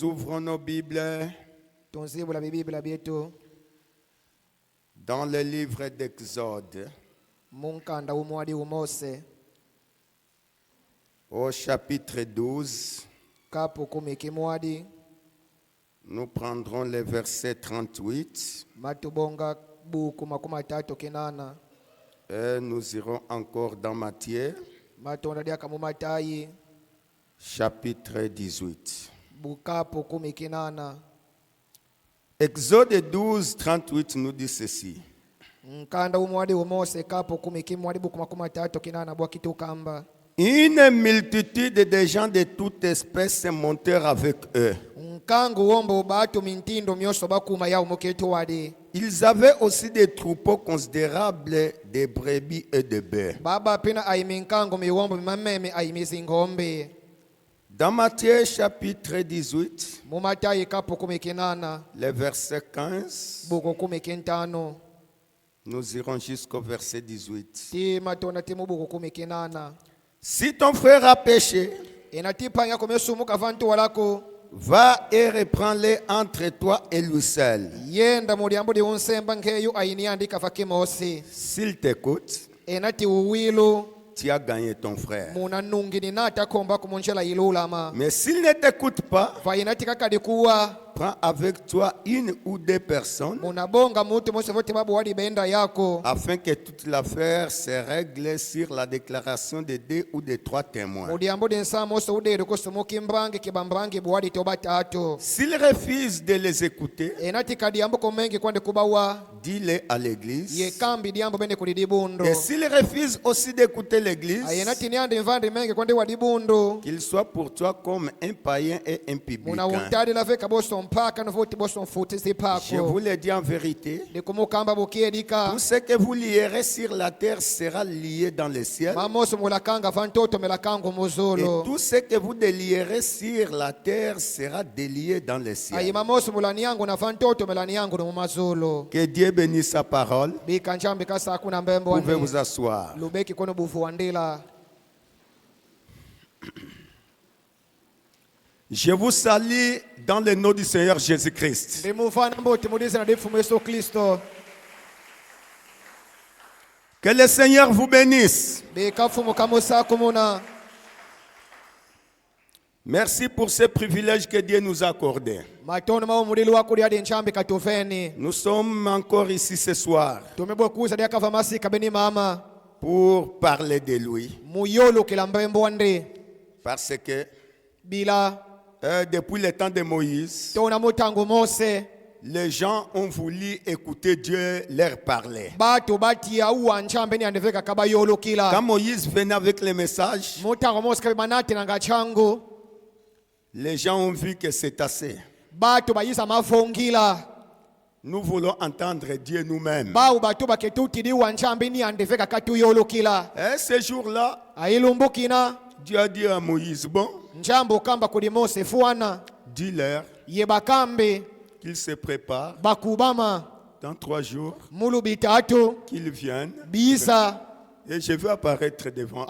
Nous ouvrons nos Bibles dans le livre d'Exode, au chapitre 12. Nous prendrons le verset 38 et nous irons encore dans Matthieu, chapitre 18. Exode 12, 38 nous dit ceci. Une multitude de gens de toute espèce montèrent avec eux. Ils avaient aussi des troupeaux considérables de brebis et de bœufs. Dans Matthieu chapitre 18, le verset 15, nous irons jusqu'au verset 18. Si ton frère a péché, va et reprends-le entre toi et lui seul. S'il t'écoute, tu as gagné ton frère. Mais s'il ne t'écoute pas, prends avec toi une ou deux personnes afin que toute l'affaire se règle sur la déclaration de deux ou de trois témoins. S'il refuse de les écouter, dis-le à l'église. Et s'il refuse aussi d'écouter l'église, qu'il soit pour toi comme un païen et un publicain. Je vous le dis en vérité, tout ce que vous lierez sur la terre sera lié dans le ciel, et tout ce que vous délierez sur la terre sera délié dans le ciel. Que Dieu bénisse sa parole. Vous pouvez vous asseoir. Je vous salue dans le nom du Seigneur Jésus-Christ. Que le Seigneur vous bénisse. Merci pour ce privilège que Dieu nous a accordé. Nous sommes encore ici ce soir pour parler de lui. Parce que depuis le temps de Moïse, les gens ont voulu écouter Dieu leur parler. Quand Moïse venait avec le message, les gens ont vu que c'est assez. Nous voulons entendre Dieu nous-mêmes. Et ce jour-là, Dieu a dit à Moïse, bon, dis-leur qu'ils se préparent dans 3 jours, qu'ils viennent, et je vais apparaître devant eux.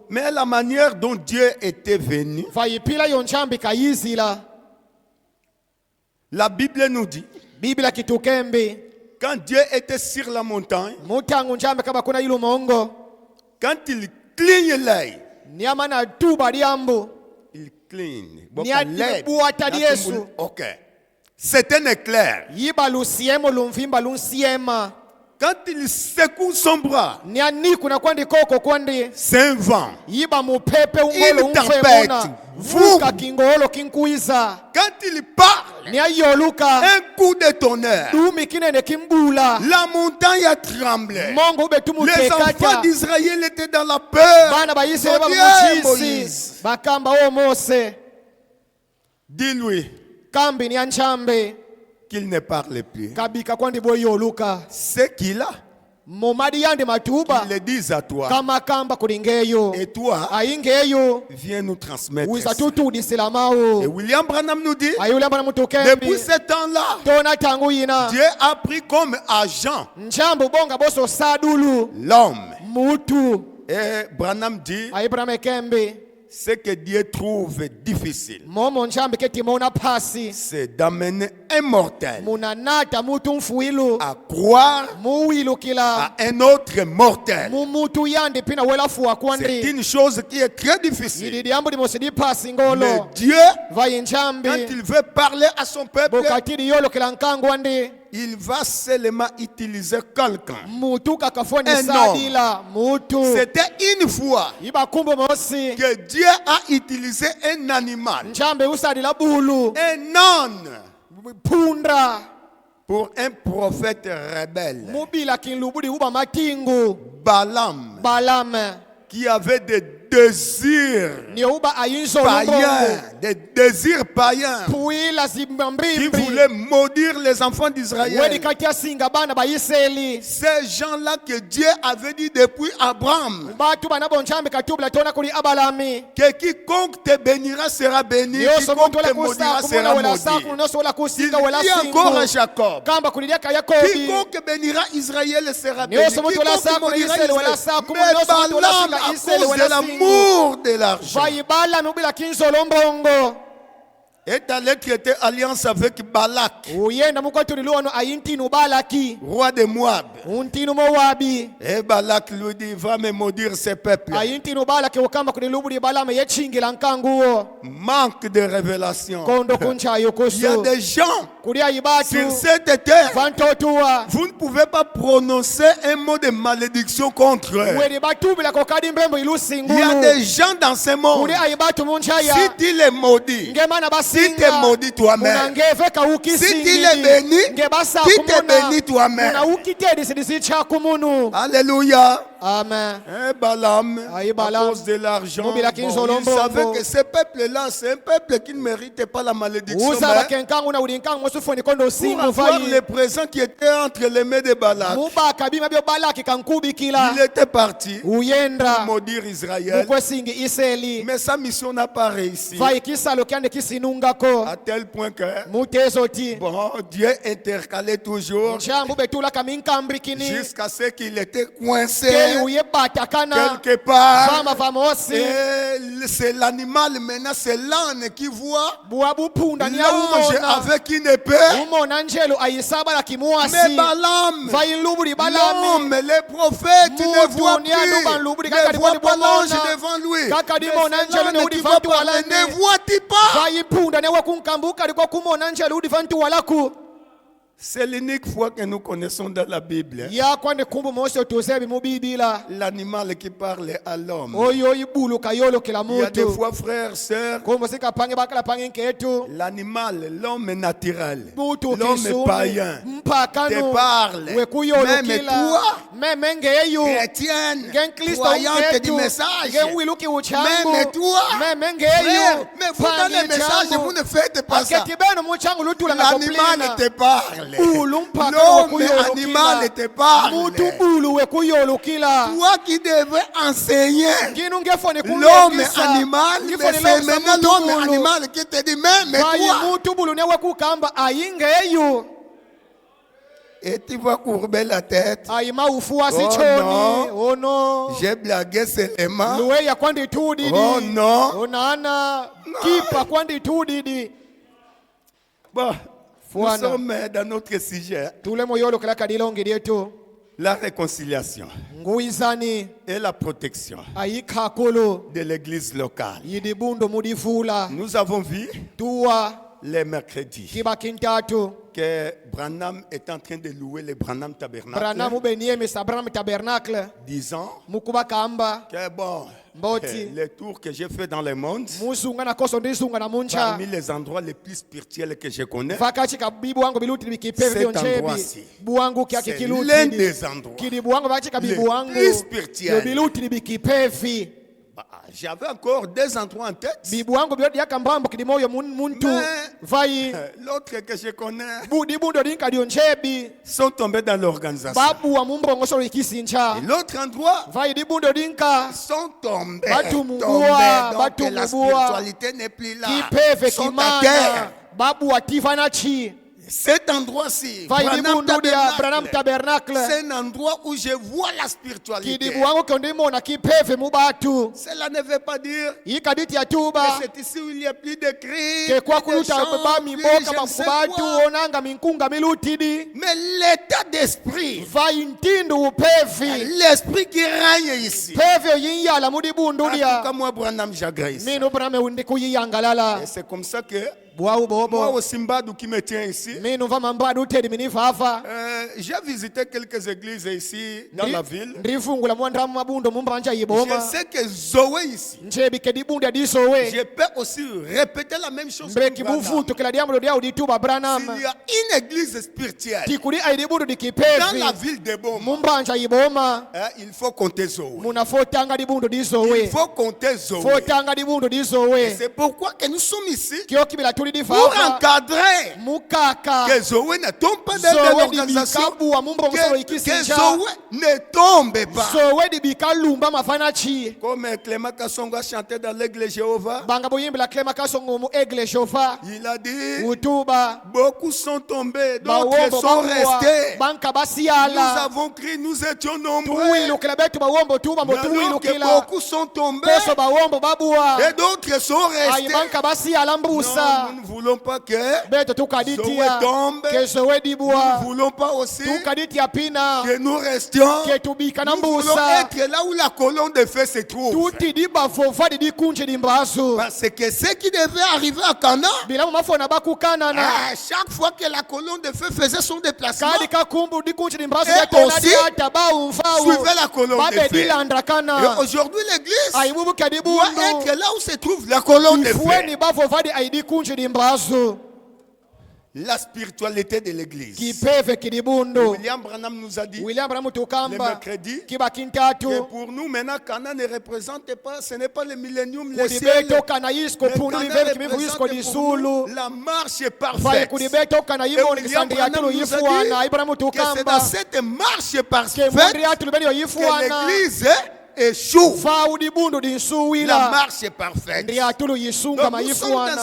Mais la manière dont Dieu était venu, la Bible nous dit, quand Dieu était sur la montagne, quand il cligne l'œil, il cligne. Ok. C'est un éclair. Quand il secoue son bras, c'est un vent. Une tempête. Quand il parle, un coup de tonnerre. La montagne a tremblé. Les enfants d'Israël étaient dans la peur. Moïse, dis-lui qu'il ne parle plus. C'est qu'il a. Qu'il le dise à toi. Et toi, viens nous transmettre ça. Et William Branham nous dit, depuis ce temps-là, Dieu a pris comme agent l'homme. Et Branham dit, Ce que Dieu trouve difficile, c'est d'amener un mortel à croire à un autre mortel. C'est une chose qui est très difficile. Mais Dieu, quand il veut parler à son peuple, il va seulement utiliser quelqu'un. Un homme. C'était une fois que Dieu a utilisé un animal, un âne, pour un prophète rebelle, Balaam, qui avait des désirs païens, des désirs païens, qui voulaient maudire les enfants d'Israël. Ces gens-là que Dieu avait dit depuis Abraham, que quiconque te bénira sera béni, quiconque te maudira sera maudit. Il dit encore à Jacob, quiconque bénira Israël sera béni, quiconque maudira Israël. Mais Balaam, à cause de l'amour de l'argent, est allé traiter alliance avec Balak, roi de Moab. Et Balak lui dit, va me maudire ces peuples. Manque de révélation. Il y a des gens sur cette terre, vous ne pouvez pas prononcer un mot de malédiction contre eux. Il y a des gens dans ce monde, si tu les maudis, si tu es maudit toi-même, si tu les bénis, tu te bénis toi-même. Alléluia. Amen. Et Balaam, à cause de l'argent, il savait que ce peuple-là, c'est un peuple qui ne méritait pas la malédiction. Mais pour avoir les présents qui étaient entre les mains de Balak, il était parti pour maudire Israël. Mais sa mission n'a pas réussi. À tel point que bon, Dieu intercalait toujours jusqu'à ce qu'il était coincé quelque part. Et c'est l'animal maintenant, c'est l'âne qui voit l'ange avec une épée. Mais Balaam, l'homme, les prophètes ne voient plus, ne voient pas l'ange devant lui. Mais c'est l'âne qui va parler, ne vois-tu pas? C'est l'unique fois que nous connaissons dans la Bible l'animal qui parle à l'homme. Il y a des fois, frères, sœurs, l'animal, l'homme naturel, l'homme païen te parle. Même toi, chrétienne, croyante du message, même toi, frère, mais vous dans les messages, vous ne faites pas ça. L'animal te parle. L'homme animal te parle. Toi qui devais enseigner l'homme animal, mais c'est maintenant l'homme animal qui te dit même toi. Et tu vas courber la tête. Oh non, j'ai blagué seulement. Oh non. Bon. Nous sommes dans notre sujet. La réconciliation et la protection de l'église locale. Nous avons vu les mercredis que Branham est en train de louer le Branham Tabernacle, disant que bon, les tours que j'ai fait dans le monde, parmi les endroits les plus spirituels que je connais, cet endroit-ci, c'est l'un des endroits les plus spirituels. J'avais encore 2 endroits en tête. Mais l'autre que je connais sont tombés dans l'organisation. Et l'autre endroit sont tombés. Donc la spiritualité n'est plus là. Sont à terre. Cet endroit-ci, Branham Tabernacle, c'est un endroit où je vois la spiritualité. Cela ne veut pas dire que c'est ici où il n'y a plus de cris, de chants, mais l'état d'esprit, l'esprit qui règne ici. En tout cas, moi, Branham, j'agresse. Et c'est comme ça que moi aussi, Mbadou qui me tient ici, j'ai visité quelques églises ici dans la ville. Je sais que Zoé ici, je peux aussi répéter la même chose. S'il y a une église spirituelle dans la ville de Boma, il faut compter Zoé. Il faut compter Zoé. C'est pourquoi que nous sommes ici pour encadrer que Zoé ne tombe pas dans l'organisation, que Zoé ne tombe pas. Comme Clément Kassongo a chanté dans l'église Jéhovah, il a dit, beaucoup sont tombés, d'autres sont restés. Nous avons crié, nous étions nombreux. Alors que beaucoup sont tombés et d'autres sont restés. Non, nous ne voulons pas que Zoé tombe. Nous ne voulons pas aussi que nous restions. Nous voulons être là où la colonne de feu se trouve. Parce que ce qui devait arriver à Cana, chaque fois que la colonne de feu faisait son déplacement, et aussi suivait la colonne de feu. Et aujourd'hui l'église doit être là où se trouve la colonne de feu. La spiritualité de l'église. William Branham nous a dit le mercredi que pour nous maintenant Cana ne représente pas, ce n'est pas le millénium, le ciel, mais Cana représente pour nous la marche parfaite. Et William Branham nous a dit que c'est dans cette marche parfaite que l'église échoue. La marche est parfaite. Donc nous sommes dans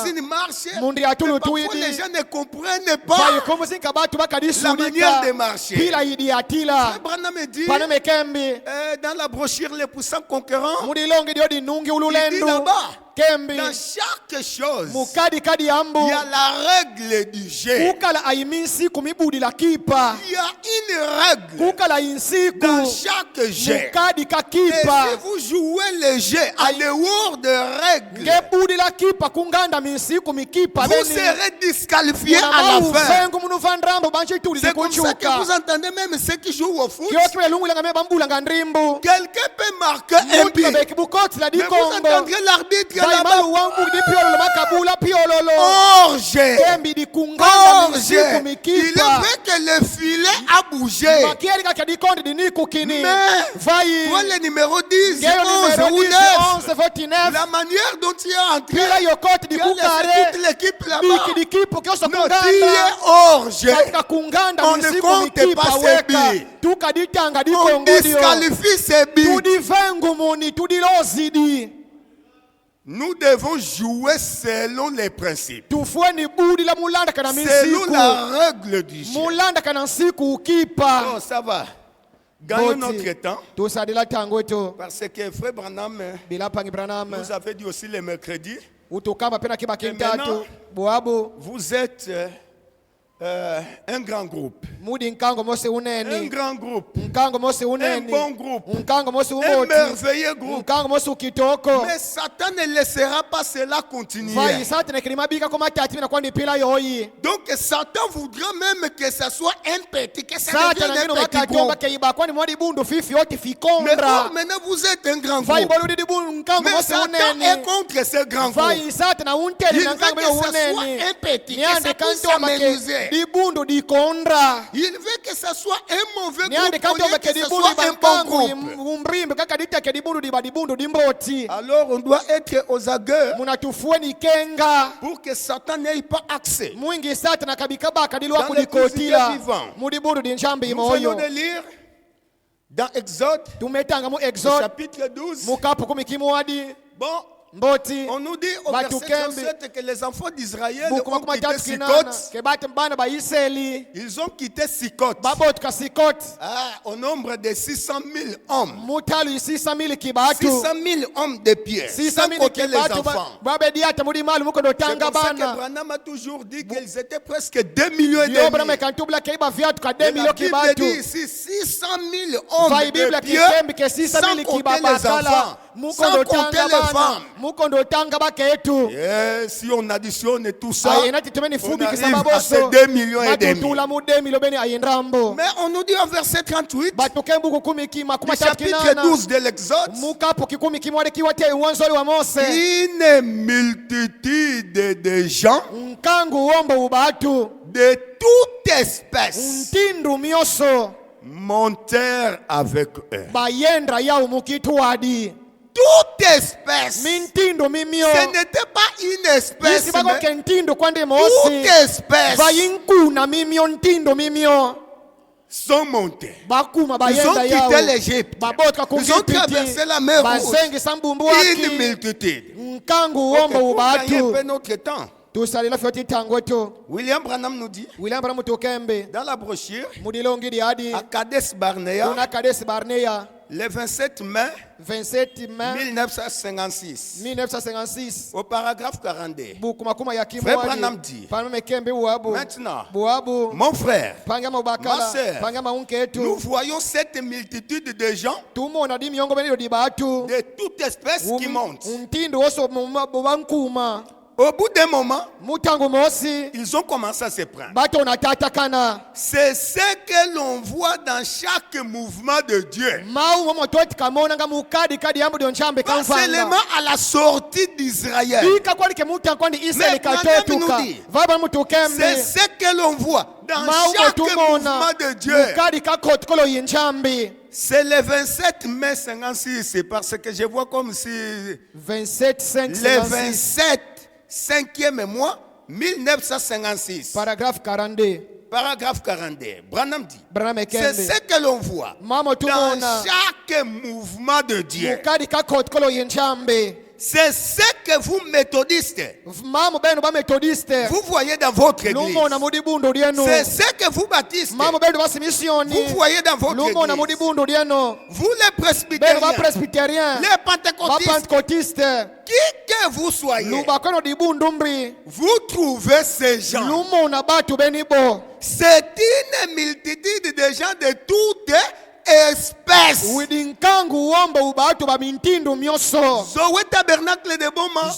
une marche, mais parfois les gens ne comprennent pas la manière de marcher. Frère Branham me dit, dans la brochure Les Puissants Conquérants, il dit là-bas, dans chaque chose, il y a la règle du jeu. Il y a une règle dans chaque jeu. Et si vous jouez le jeu en dehors de règles, vous serez disqualifié à la fin. C'est comme ça que vous entendez même ceux qui jouent au foot. Quelqu'un peut marquer un but, mais vous entendrez l'arbitre là-bas. Hors-jeu. Il est vrai que le filet a bougé. Mais toi le numéro 10, 11 ou 9, la manière dont tu es entré, il y a toute l'équipe là-bas. Non, tu es hors-jeu. On ne compte pas ces buts. On disqualifie ces buts. Nous devons jouer selon les principes, selon la règle du jeu. Oh, ça va. Gagnons notre temps. Parce que Frère Branham nous avait dit aussi le mercredi. Maintenant, vous êtes un grand groupe. Un grand groupe. Un bon groupe. Un merveilleux groupe. Mais Satan ne laissera pas cela continuer. Donc Satan voudra même que ça soit un petit, que ça devienne un petit groupe. Mais maintenant vous êtes un grand groupe. Mais Satan est contre ce grand groupe. Il veut que ça soit un petit, que ça puisse s'amuser. Il veut que ça soit un mauvais groupe, que ce soit un bon groupe. Alors on doit être aux agueurs pour que Satan n'ait pas accès dans les quotidiens vivants. Nous venons de lire dans Exode, chapitre 12. Bon, On nous dit au verset 37 que les enfants d'Israël ont quitté Sikot. Ils ont quitté Sikot. Au nombre de 600 000 hommes. 600 000 hommes de pierre. Sans compter les enfants. C'est pour ça que Branham a toujours dit qu'ils étaient presque 2 millions et demi. Et la Bible dit ici 600 000 hommes de pierre. Sans compter les enfants. Sans compter les femmes. Et si on additionne tout ça, on arrive à ces 2 millions et demi. Mais on nous dit au verset 38, du chapitre 12 de l'Exode, une multitude de gens de toute espèce montèrent avec eux. Toute espèce. Ce n'était pas une espèce, mais toute espèce sont montés. Ils ont quitté l'Égypte. Ils ont traversé la mer Rouge. Une multitude. Pour gagner un peu notre temps. William Branham nous dit dans la brochure à Kadesh Barnea le 27 mai 1956 au paragraphe 42. Frère Branham dit maintenant, mon frère, ma sœur, nous voyons cette multitude de gens de toute espèce qui montent. Au bout d'un moment, ils ont commencé à se prendre. C'est ce que l'on voit dans chaque mouvement de Dieu. Pas seulement à la sortie d'Israël. Mais Branham nous dit, c'est ce que l'on voit dans chaque mouvement de Dieu. C'est le 27 mai 56, parce que je vois comme si le 27 5e mois 1956. Paragraphe 42. Paragraphe 42. Branham dit, c'est ce que l'on voit dans chaque mouvement de Dieu. C'est ce que vous méthodistes, vous voyez dans votre église. C'est ce que vous baptistes, vous voyez dans votre église. Vous les presbytériens, les pentecôtistes, qui que vous soyez, vous trouvez ces gens. C'est une multitude de gens de toutes espèces. Zoé Tabernacle de Boma.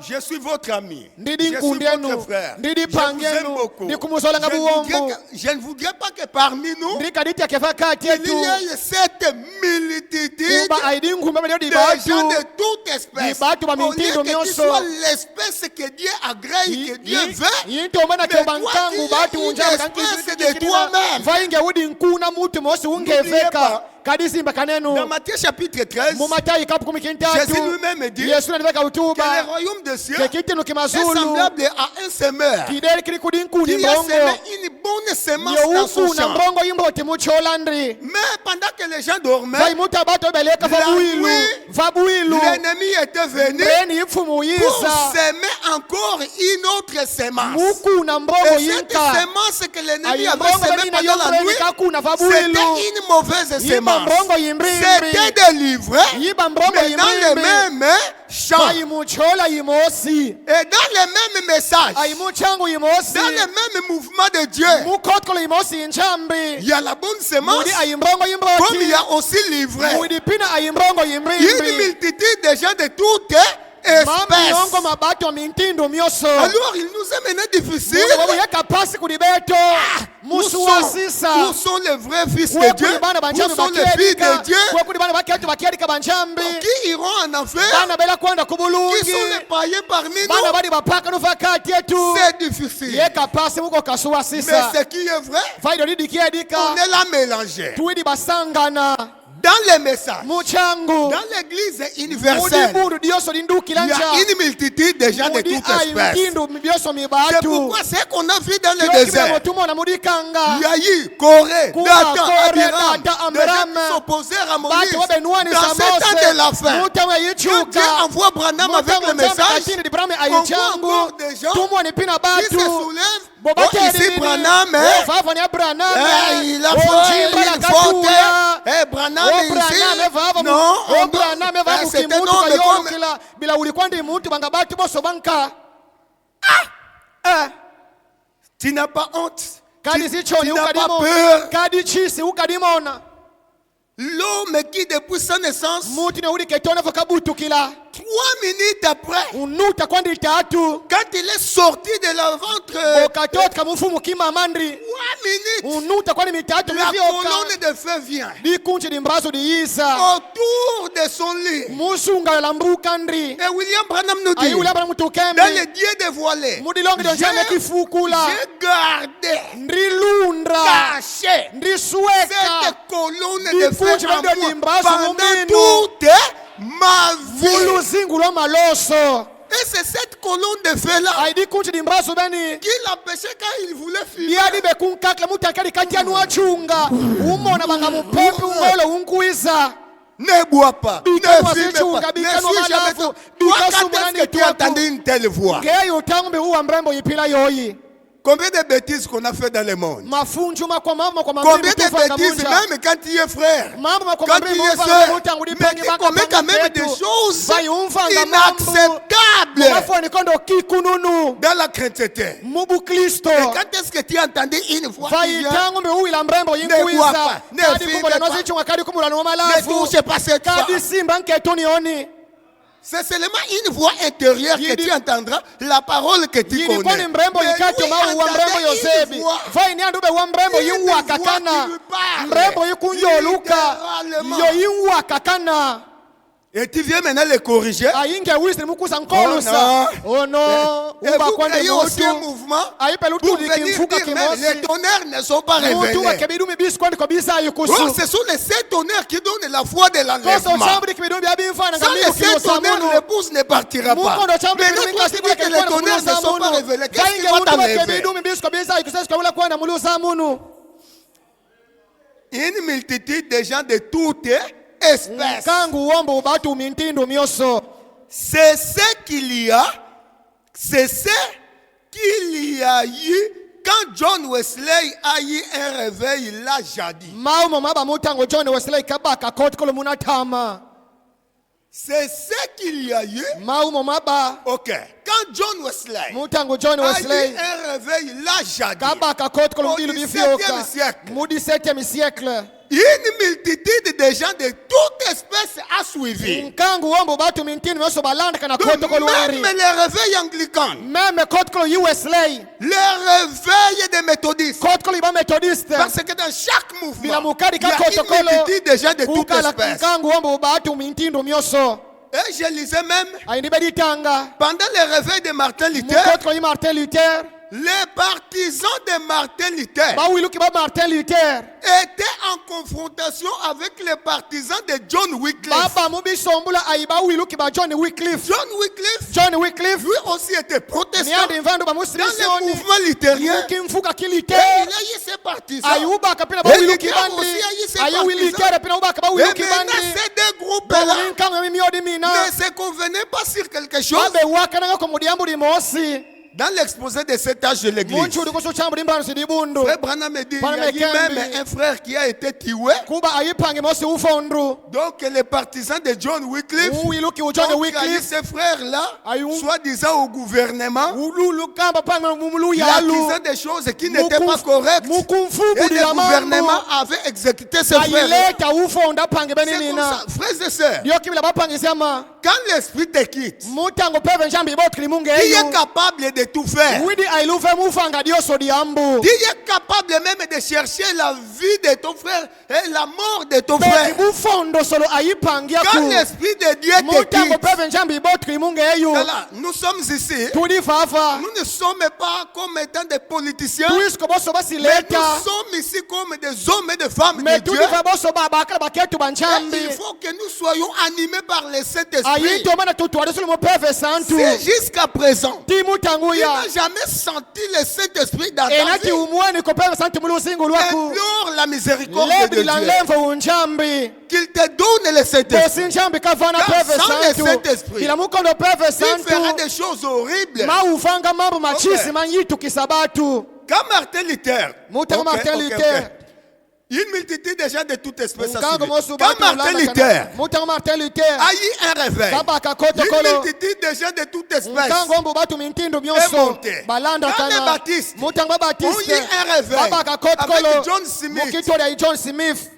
Je suis votre ami. Je suis votre frère. Je vous aime beaucoup. Je ne voudrais pas que parmi nous il y ait cette multitude de gens de toute espèce. Au lieu que tu sois l'espèce que Dieu agrée, que Dieu veut, mais toi tu es une espèce de toi-même. Dans Matthieu chapitre 13, Jésus lui-même dit que le royaume des cieux est semblable à un semeur qui a semé une bonne semence dans son champ. Mais pendant que les gens dormaient, la nuit, l'ennemi était venu pour semer encore une autre semence. Et cette semence que l'ennemi avait semée pendant la nuit, c'était une mauvaise semence. C'était délivré, mais dans le même chant et dans le même message, dans le même mouvement de Dieu. Il y a la bonne semence, comme il y a aussi livré une multitude de gens de toutes espèces. Alors il nous est maintenant difficile. Où sont les vrais fils de Dieu? Où sont les filles de Dieu? Qui iront en enfer? Qui sont les païens parmi nous? C'est difficile. Mais ce qui est vrai, on est là mélangé. Dans les messages, dans l'église universelle, il y a une multitude de gens de toutes espèces. C'est pourquoi ce qu'on a vu dans le désert, il y a eu Corée, Dathan, Abiram, des gens qui s'opposèrent à Moïse. Dans ce temps de la fin, quand Dieu envoie Branham avec le message, on voit encore des gens qui se soulèvent. Oh, ici Branham, il a fait une faute. Branham ici, non, c'était tu n'as pas honte, tu n'as pas peur. L'homme qui depuis sa naissance, 3 minutes après, quand il est sorti de la ventre, 3 minutes, la colonne de feu vient autour de son lit. Et William Branham nous dit, dans les dieux dévoilés, j'ai gardé, caché cette colonne de feu pendant toute ma vie. Et c'est cette colonne de feu-là qui l'empêchait quand il voulait fumer. Ne bois pas, ne fume pas, ne suis jamais toi. Toi, quand est-ce que tu as entendu une telle voix? Combien de bêtises qu'on a fait dans le monde? Combien de bêtises même quand tu es frère, quand tu es soeur, mais tu commets quand même des choses inacceptables dans la chrétienté. Et quand est-ce que tu as entendu une voix qui vient? Ne bois pas, ne fume pas, ne touche pas cette femme. C'est seulement une voix intérieure que tu entendras, la parole que tu connais. Mais et tu viens maintenant les corriger. Oh non. Et vous créez aussi un mouvement pour venir dire mais les tonnerres ne sont pas révélés. Oh, ce sont les 7 tonnerres qui donnent la foi de l'enlèvement. Sans les 7 tonnerres, l'épouse ne partira pas. Mais toi, tu dis que les tonnerres ne sont pas révélés. Qu'est-ce qui va t'enlever? Une multitude de gens de toutes espèces. C'est ce qu'il y a eu quand John Wesley a eu un réveil là jadis. C'est ce qu'il y a eu. Ok. Quand John Wesley a eu un réveil là jadis, au XVIIe siècle, une multitude de gens de toute espèce a suivi. Donc, même le réveil anglican, le réveil des méthodistes, parce que dans chaque mouvement, il y a une multitude de gens de toute espèce. Et je lisais même, pendant le réveil de Martin Luther, les partisans de Martin Luther étaient en confrontation avec les partisans de John Wycliffe. John Wycliffe, lui aussi était protestant dans le mouvement luthérien. Et il a eu ses partisans. Et Luther aussi a eu ses partisans. Et maintenant, ces deux groupes-là ne se convenaient pas sur quelque chose. Dans l'exposé de cet âge de l'église, Frère Branham me dit, il y a eu même un frère qui a été tué. Donc les partisans de John Wycliffe ont trahi ces frères-là, soi-disant au gouvernement, l'accusant des choses qui n'étaient pas correctes. Et le gouvernement avait exécuté ces frères-là. C'est comme ça, frères et sœurs. quand l'esprit te quitte, mutango peve njambi botri tu munge es eyo capable de tout faire. widi ailuve mufanga dioso diambu Tu es capable même de chercher la vie de ton frère et la mort de ton beti frère. bufondo solo ayipangia Quand ku l'esprit de Dieu te mutango quitte, peve njambi botri munge eyo voilà, nous sommes ici. tudi fafa Nous ne sommes pas comme étant des politiciens, tuisko boso mais basileta nous sommes ici comme des hommes et des femmes de me Dieu. tudi fa boso babakala baketu Et banchambi il faut que nous soyons animés par le Saint-Esprit. ayito mana tutwale solo mupeve santu C'est jusqu'à présent. ti Tu mutanguya n'as jamais senti le Saint-Esprit dans ta enati vie. umwani ko peve santu mulusingu lwaku Implore la miséricorde de lebri la Dieu. lemfo unchambi Qu'il te donne le Saint-Esprit. bosi nchambi kavana Car peve sans le santu Saint-Esprit, ila mukondo peve Tu feras santu des choses horribles. maufanga mambo machisi manyitu kisabatu Quand Martin Luther, Mutango Martin Luther une multitude de gens de toute espèce a Mukango suivi. mosu Quand batu Martin ulanda Luther kana. Mutango Martin Luther a eu un réveil, kabaka koto une kolo multitude de gens de toute espèce mukango mbu batu mintindo est myonso montée. balanda Quand les kana baptistes mutango ont Baptiste eu un réveil kabaka koto avec kolo John Smith, mukitoria John Smith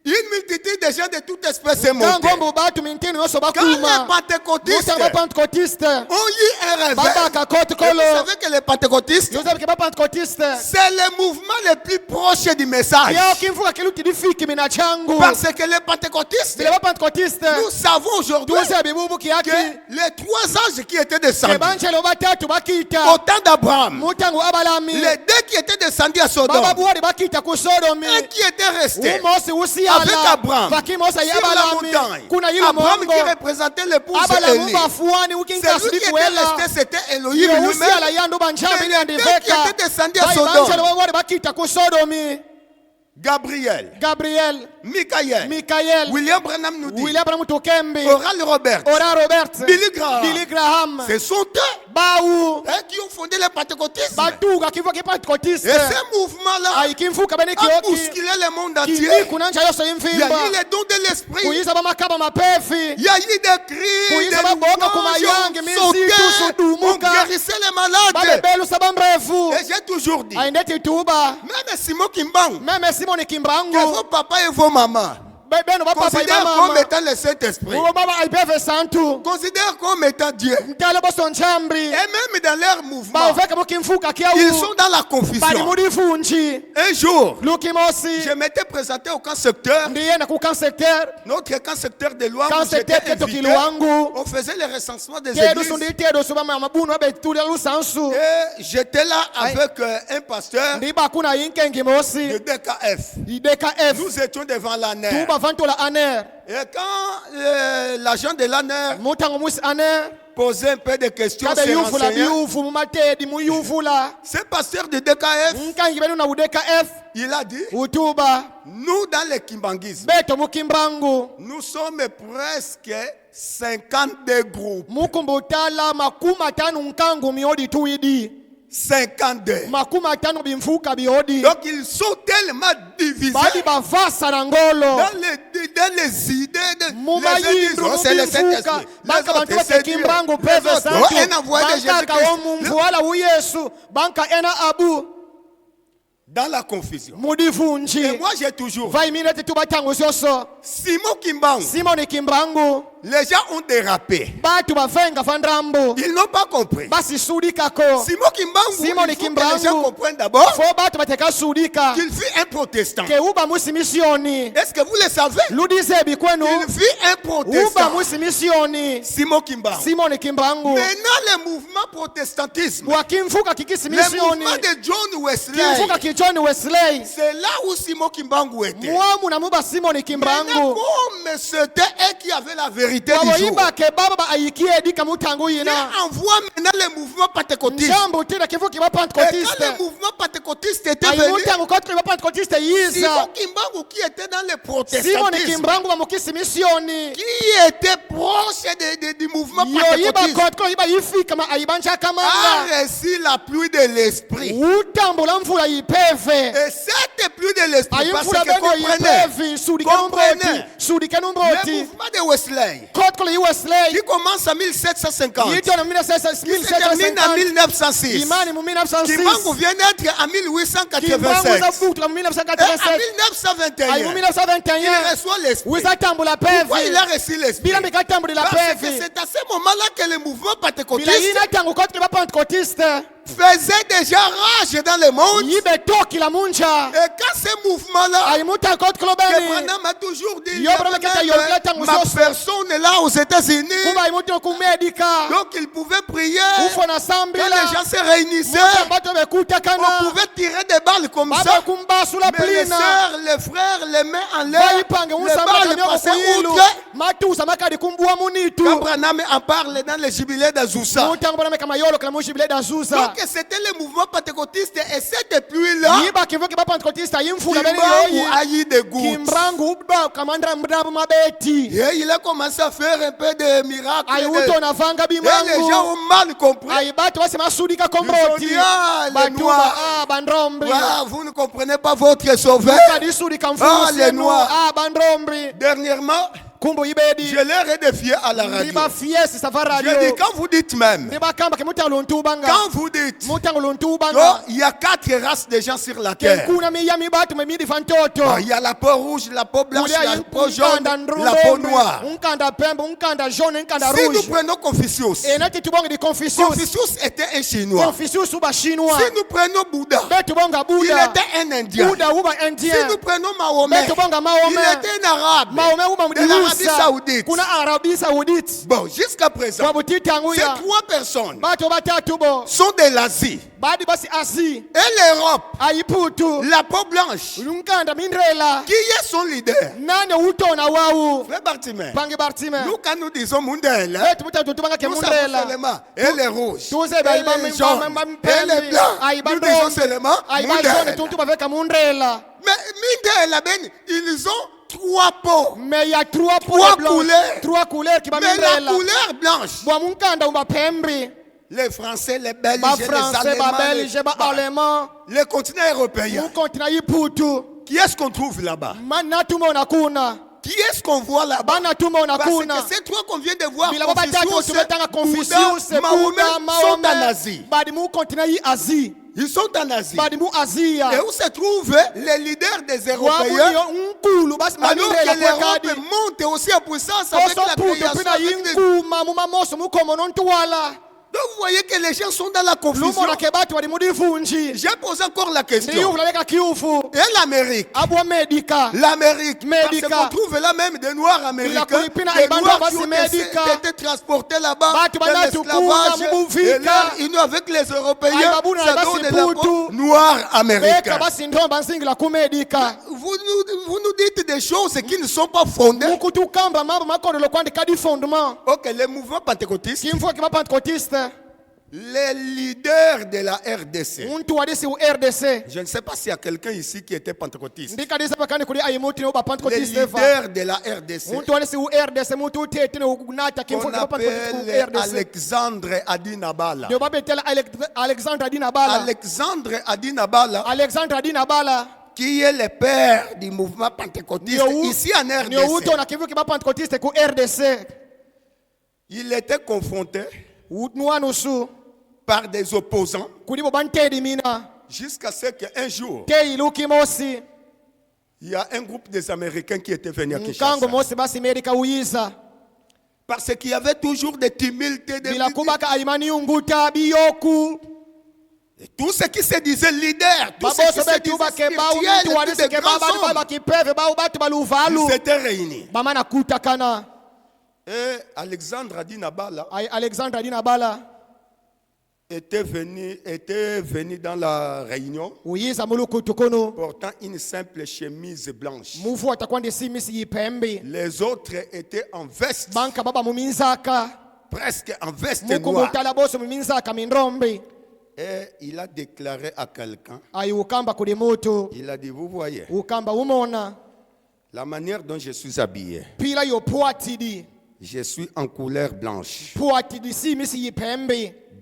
une multitude de gens de toute espèce est montée. mukango mbu batu mintindo myonso Quand bakuma les pentecôtistes mutango Pentecôtiste ont eu un réveil, babaka koto et kolo vous savez que les pentecôtistes, yozabe ke ba Pentecôtiste c'est le mouvement le plus proche du message. yao kimfuka kiluti difiki mina changu Parce que les pentecôtistes, bila ba Pentecôtiste nous savons aujourd'hui tuze bibubu que kiaki les trois anges qui étaient descendus ebanjelo batatu au bakita temps d'Abraham, mutango abalami les deux qui étaient descendus à Sodome, bababuwali bakita ku Sodomi un qui était resté umosi avec usiyala Abraham vakimosa sur la yabalami montagne. kuna yilo Abraham mongo qui représentait l'épouse abalamu Élie. bafuani Celui qui ukinkasudi était kuela resté, c'était Elohim iyo lui-même. usiyala yandu banjambi Mais ili les deux qui andiveka étaient descendus à bayibanjelo Sodome, babuwali bakita ku Sodomi Gabriel, Gabriel Michael, Mikael William Branham nous dit, William Mutukembi Oral Robert, Ora Robert Billy Graham, Billy Graham ce sont eux bawu qui ont fondé le pentecôtisme. batuka kivo ki Pentecôtiste Et ce mouvement-là aikimfuka bene a kioki bousculé le monde entier. kili kunanja yose Il y a imfimba eu les dons de l'esprit. kuyiza bamakaba mapefi Il y a eu des cris, Kuyiza des baboga louanges, kumayange, on mizitu, sautait, on sudumuka. guérissait les malades. babebelu saba mrefu Et j'ai toujours dit, aendeti tuba même Simon Kimbangu, meme Simoni que Kimbangu vos papas et vos mamans beno bapapa considèrent ibamama comme étant le Saint-Esprit, ubo baba aipefe santu considèrent comme étant Dieu. ntale boso nchambi Et même dans leur mouvement, baveka mukimfuka ils kiawu sont dans la bali confusion. mudifunji Un jour, lukimosi je m'étais présenté au camp secteur, ndiyenda ku secteur notre camp secteur de Loire, Camp où j'étais secteur keto invité. kiluangu On faisait le recensement des tedu églises. sundi tedu subama mabunu abetulya lusansu Et j'étais là avec un pasteur ndiba kuna yinkengi mosi de DKF. IDKF Nous étions devant l'ANER. tuba vantola aner Et quand l'agent de l'ANER mutango musi aner posait un peu de questions, kabe se yufu la renseignait, biyufu mumatedi muyufu la ce pasteur de DKF, nkangi benu na UDKF il a dit, utuba nous dans le kimbangisme, beto mukimbangu nous sommes presque 52 groupes. mukumbutala makumi atano nkangu miodi tuidi 52. makumi atano bimfuka biodi Donc ils sont tellement divisés badi bavasa na ngolo dans les idées de mumayindu c'est le mubimfuka Saint-Esprit. banka Les bantu autres, c'est Dieu. batekimbangu Les peve autres, santu un envoyé de banka Jésus-Christ. kawo mumvu wala uyesu banka ena abu Dans la confusion. mudifunji Et moi j'ai toujours vaiminete tubatangu soso Simon Kimbangu, Simoni Kimbangu les gens ont dérapé. batu bavenga vandrambo Ils n'ont pas compris. basi sudikako Simon Kimbangu, Simon il faut que Kimbangu. les gens comprennent d'abord fo batu bateka sudika qu'il fut un protestant. ke uba musi misioni Est-ce que vous le savez? ludize bikwenu Il fut un uba protestant. musi misioni Simon Kimbangu. Simoni Kimbangu Maintenant, le mouvement protestantisme, wakimfuka kikisi le misioni mouvement de John Wesley, kimfuka ki John Wesley c'est là où Simon Kimbangu était. mwamu na muba Simoni Maintenant, Kimbangu comme c'était eux qui avaient la vérité du jour, wawoyiba ke baba ba ayikie dika mutangu Dieu yina envoie maintenant le mouvement pentecôtiste. njambo tena kifuki ba Et quand pentecôtiste le mouvement pentecôtiste était venu, ayimutangu kotre ba pentecôtiste yiza Simon Kimbangu qui était dans le Simoni protestantisme, Kimbangu ba mukisi misioni qui était proche du mouvement yoyiba pentecôtiste, kotko yiba yifika ma ayibanja kamanga a reçu la pluie de l'esprit. utambula mvula yipeve Et cette pluie de l'esprit, parce ayimvula que beno comprenez, yipevi sudikanu mbroti Comprenez. sudikanu le mbroti mouvement de Wesley, Lay, qui commence en 1750, qui se termine en 1906, Kimbangu vient d'être en 1887, et en 1921, il reçoit l'esprit. Pourquoi il a reçu l'esprit? Parce que c'est à ce moment-là que le mouvement pentecôtiste faisait déjà rage dans le monde. Et quand ce mouvement-là, que Branham a toujours dit, ma personne est là aux États-Unis, donc il pouvait prier, quand les gens se réunissaient, on pouvait tirer des balles comme ça, mais les sœurs, les frères, les mains en l'air, les balles passaient outre. Quand Branham en parle dans le jubilé d'Azusa, que c'était le mouvement pentecôtiste, et c'est depuis là Kimbangu a eu des gouttes. Et il a commencé à faire un peu de miracles. Et les gens ont mal compris. Ils ont dit, les Noirs, vous ne comprenez pas votre sauveur. Les Noirs. Dernièrement, je leur ai défié à la radio. Je dis, quand vous dites même, quand vous dites, il y a 4 races de gens sur la terre. Il y a la peau rouge, la peau blanche, la peau jaune, la peau noire. Si nous prenons Confucius, Confucius était un Chinois. Si nous prenons Bouddha, il était un Indien. Si nous prenons Mahomet, il était un Arabe de l'Arabie Saoudite. Bon, jusqu'à présent, ces 3 personnes sont de l'Asie. Et l'Europe, la peau blanche, qui est son leader? Frère Bartimée, nous quand nous disons Mundel, nous savons seulement elle est rouge, elle est jaune, elle est blanche. Nous disons seulement Mundel. Mais Mundel, ils ont 3 peaux. Mais il y a 3 couleurs. 3 couleurs qui va mais la couleur blanche. Les Français, les Belges, les Allemands, les continents européens. Qui est-ce qu'on trouve là-bas? Qui est-ce qu'on voit là-bas? Parce que ces 3 qu'on vient de voir, Confucius, Bouddha, Mahomet, sont en Asie. Ils sont en Asie. Et où se trouvent les leaders des Européens? Alors que l'Europe monte aussi en puissance avec la création. Donc vous voyez que les gens sont dans la confusion. J'ai posé encore la question. Et l'Amérique? L'Amérique. Parce qu'on trouve là même des Noirs américains. Des Noirs qui ont été transportés là-bas dans l'esclavage. Et là, union avec les Européens, ça donne de la peau noire américaine. Vous nous dites des choses qui ne sont pas fondées. Ok, les mouvements pentecôtistes, les leaders de la RDC. Je ne sais pas s'il y a quelqu'un ici qui était pentecôtiste. Les leaders de la RDC. On appelle Alexandre Adinabala. Alexandre Adinabala, qui est le père du mouvement pentecôtiste ici en RDC. Il était confronté par des opposants jusqu'à ce qu'un jour il y a un groupe des Américains qui était venu à Kinshasa. Parce qu'il y avait toujours des tumultes, et tout ce qui se disait leader, tout ce qui se disait spirituel, des grands hommes, ils s'étaient réunis. Et Alexandre Adinabala était venu dans la réunion portant une simple chemise blanche. Les autres étaient en veste, presque en veste noire. Et il a déclaré à quelqu'un, il a dit, vous voyez, la manière dont je suis habillé, je suis en couleur blanche.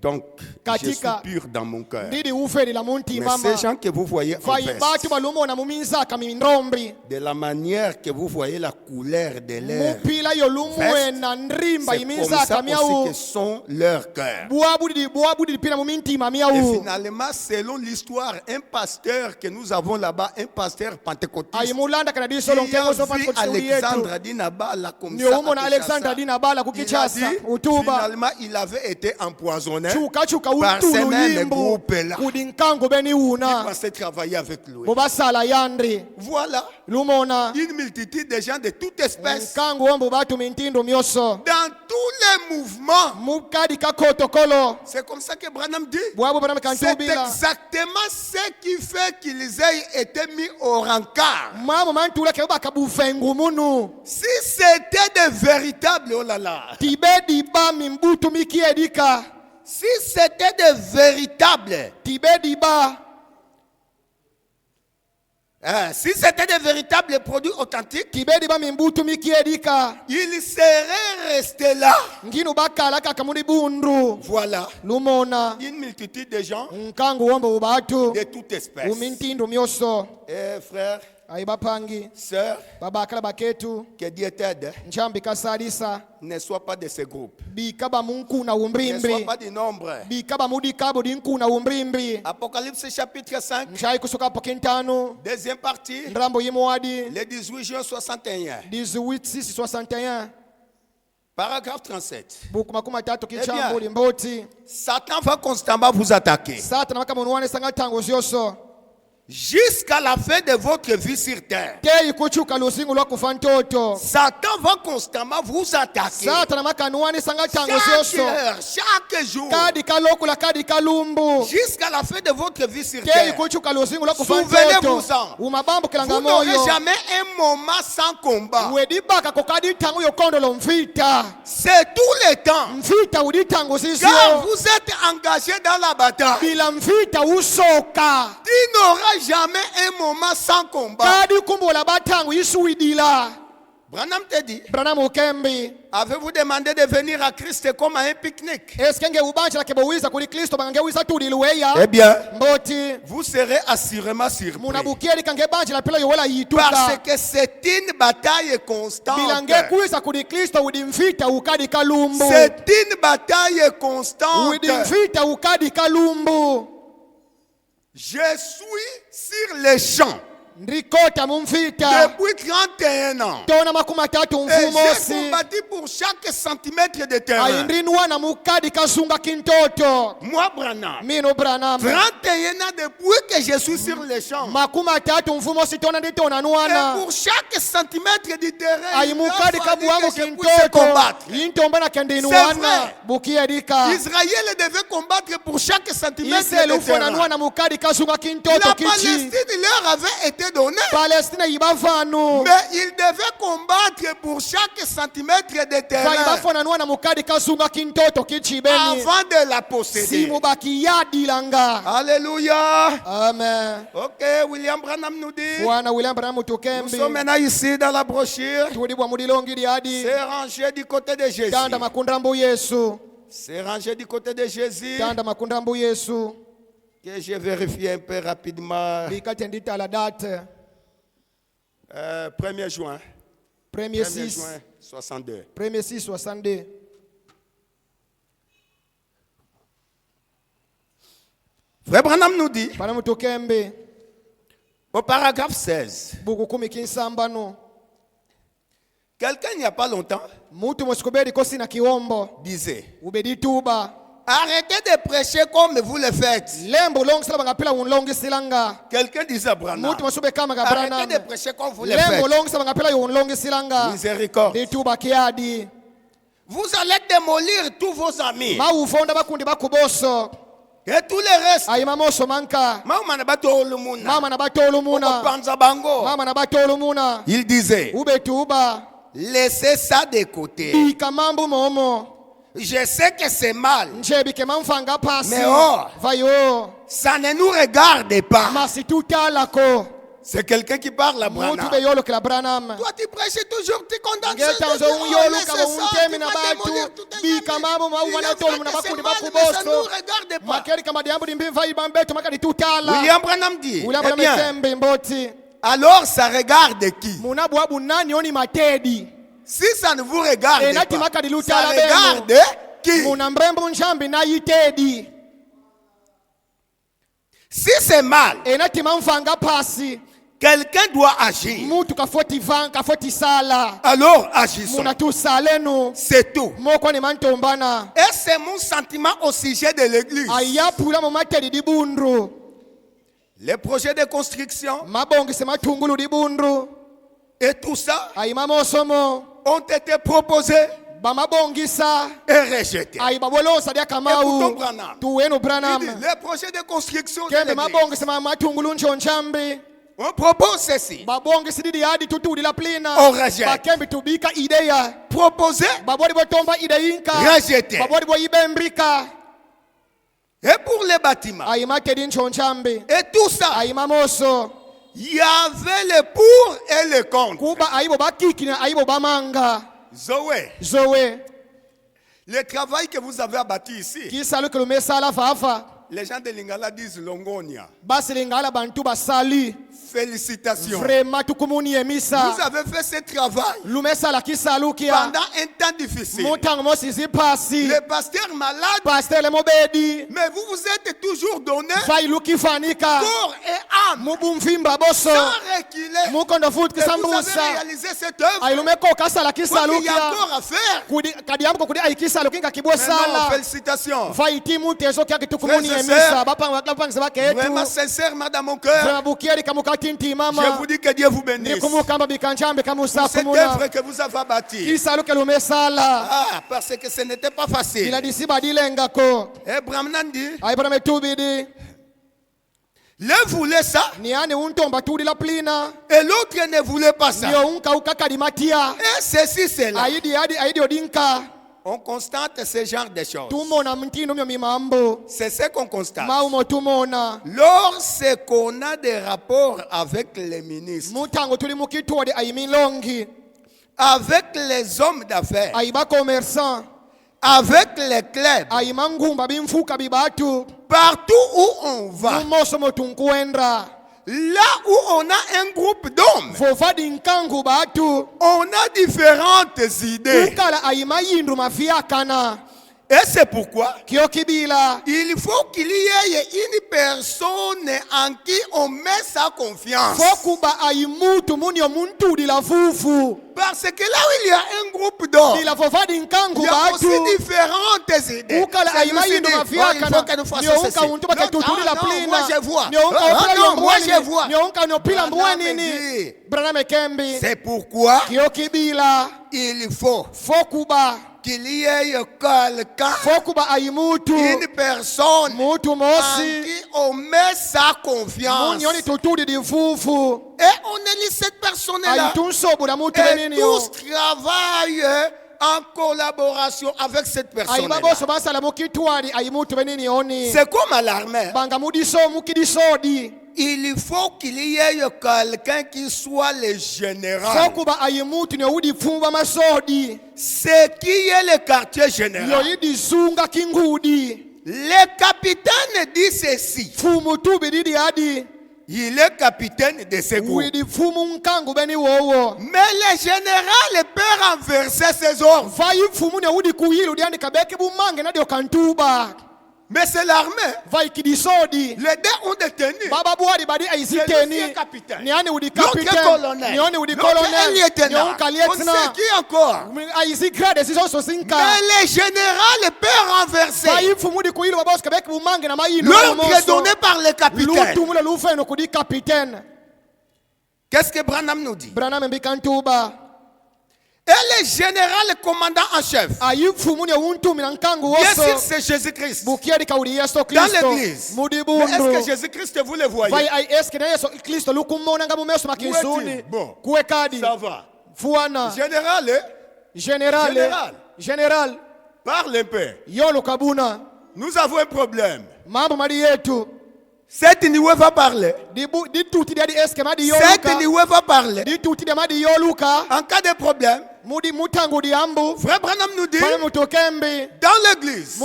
donc, je suis pur dans mon cœur. Mais ces gens que vous voyez en veste, de la manière que vous voyez la couleur de leur veste, c'est comme ça aussi que sont leurs cœurs. Et finalement, selon l'histoire, un pasteur que nous avons là-bas, un pasteur pentecôtiste, qui a vu Alexandre Dinabala comme ça, finalement, il avait été empoisonné par ces mêmes groupes-là qui pensaient travailler avec lui. Voilà une multitude de gens de toutes espèces dans tous les mouvements. C'est comme ça que Branham dit. C'est exactement ce qui fait qu'ils aient été mis au rencard. Si c'était de véritables, oh là là. Si c'était de véritables, si c'était de véritables produits authentiques, ils seraient restés là. Voilà. Une multitude de gens de toutes espèces. Et frères, sœurs, que Dieu t'aide. Ne sois pas de ces groupes. Ne sois pas du nombre. Apocalypse chapitre 5, deuxième partie, le 18 juin 61. Paragraphe 37. Eh bien, Satan va constamment vous attaquer jusqu'à la fin de votre vie sur terre. Satan va constamment vous attaquer chaque jour jusqu'à la fin de votre vie sur terre. Souvenez-vous-en, vous n'aurez jamais un moment sans combat. C'est tout le temps. Quand vous êtes engagé dans la bataille, tu n'auras jamais un moment sans combat. Branham te dit, avez-vous demandé de venir à Christ comme à un pique-nique? Eh bien, vous serez assurément surpris. Parce que c'est une bataille constante. C'est une bataille constante. Je suis sur les champs depuis 31 ans. Et j'ai combattu pour chaque centimètre de terrain. Moi, Branham, 31 ans depuis que je suis sur les champs. Et pour chaque centimètre du terrain, il a fallu que je puisse combattre. C'est vrai. Israël devait combattre pour chaque centimètre de terrain. La Palestine leur avait été donné. Mais il devait combattre pour chaque centimètre de terrain avant de la posséder. Alléluia. Amen. Ok, William Branham nous dit, nous sommes maintenant ici dans la brochure. C'est rangé du côté de Jésus. C'est rangé du côté de Jésus. Que je vérifie un peu rapidement. 1er juin. 1er juin 62. 1er 6 62. Frère Branham nous dit, au paragraphe 16, quelqu'un il n'y a pas longtemps disait, arrêtez de prêcher comme vous le faites. Quelqu'un disait à Branham, arrêtez de prêcher comme vous le faites. Miséricorde. Vous allez démolir tous vos amis. Et tous les restes. Il disait, laissez ça de côté. Je sais que c'est mal. Mais oh, ça ne nous regarde pas. C'est quelqu'un qui parle à Branham. Mutu be yolo kila Branham. Toi tu prêches toujours, tu condamnes Ngeta ça. nzo yolo kaba untemi na batu. Bika mamo ma wana tolo na bakudi bakuboso. Makeri kama diambu dimbiva ibambeto makadi tutala. William Branham dit. William Branham tembe mboti. Alors ça regarde qui? Munabu abu nani oni matedi. Si ça ne vous regarde pas, ça regarde qui? Si c'est mal, quelqu'un doit agir. Alors agissons. C'est tout. Et c'est mon sentiment au sujet de l'église. Les projets de construction et tout ça ont été proposés et rejetés. Et les projets de construction on propose ceci. On rejette. Proposé. Rejeté. Et pour les bâtiments. Et tout ça. Il y avait le pour et le contre. Zoé. Le travail que vous avez abattu ici. Les gens de Lingala disent Longonia. Félicitations. Vous avez fait ce travail pendant un temps difficile. Le pasteur malade, mais vous vous êtes toujours donné corps et âme sans reculer. Et vous avez réalisé cette œuvre. Il y a encore à faire. Maintenant, félicitations. Vraiment sincère, madame, mon cœur. Je vous dis que Dieu vous bénisse. Pour cette œuvre que vous avez bâtie. Parce que ce n'était pas facile. Et Branham dit, l'un voulait ça et l'autre ne voulait pas ça. Et ceci, c'est là. On constate ce genre de choses. C'est ce qu'on constate. Lorsqu'on a des rapports avec les ministres, avec les hommes d'affaires, avec les clubs, partout où on va, là où on a un groupe d'hommes, on a différentes idées. Et c'est pourquoi il faut qu'il y ait une personne en qui on met sa confiance. Parce que là où il y a un groupe d'hommes, il y a aussi différentes idées. Il faut que nous fassions ceci. Moi je vois. Moi je vois. C'est pourquoi il faut qu'il y ait quelqu'un, une personne en qui on met sa confiance. Et on élit cette personne-là. Et tous travaillent en collaboration avec cette personne-là. C'est comme à l'armée. Il faut qu'il y ait quelqu'un qui soit le général. C'est qui est le quartier général. Le capitaine dit ceci. Il est capitaine de ce groupe. Mais le général peut renverser ses ordres. Mais c'est l'armée. Les deux ont détenu. C'est le capitaine. L'autre colonel. L'autre lieutenant. On sait qui encore. Mais le général peut renverser. L'ordre est donné par le capitaine. Qu'est-ce que Branham nous dit? Et le général commandant en chef, bien sûr c'est Jésus-Christ dans l'église. Mais est-ce que Jésus-Christ vous le voyez? Bon, ça va. Général, parle un peu. Nous avons un problème. Cette nuit va parler. Cette nuit va parler. En cas de problème, Frère Branham nous dit, dans l'église,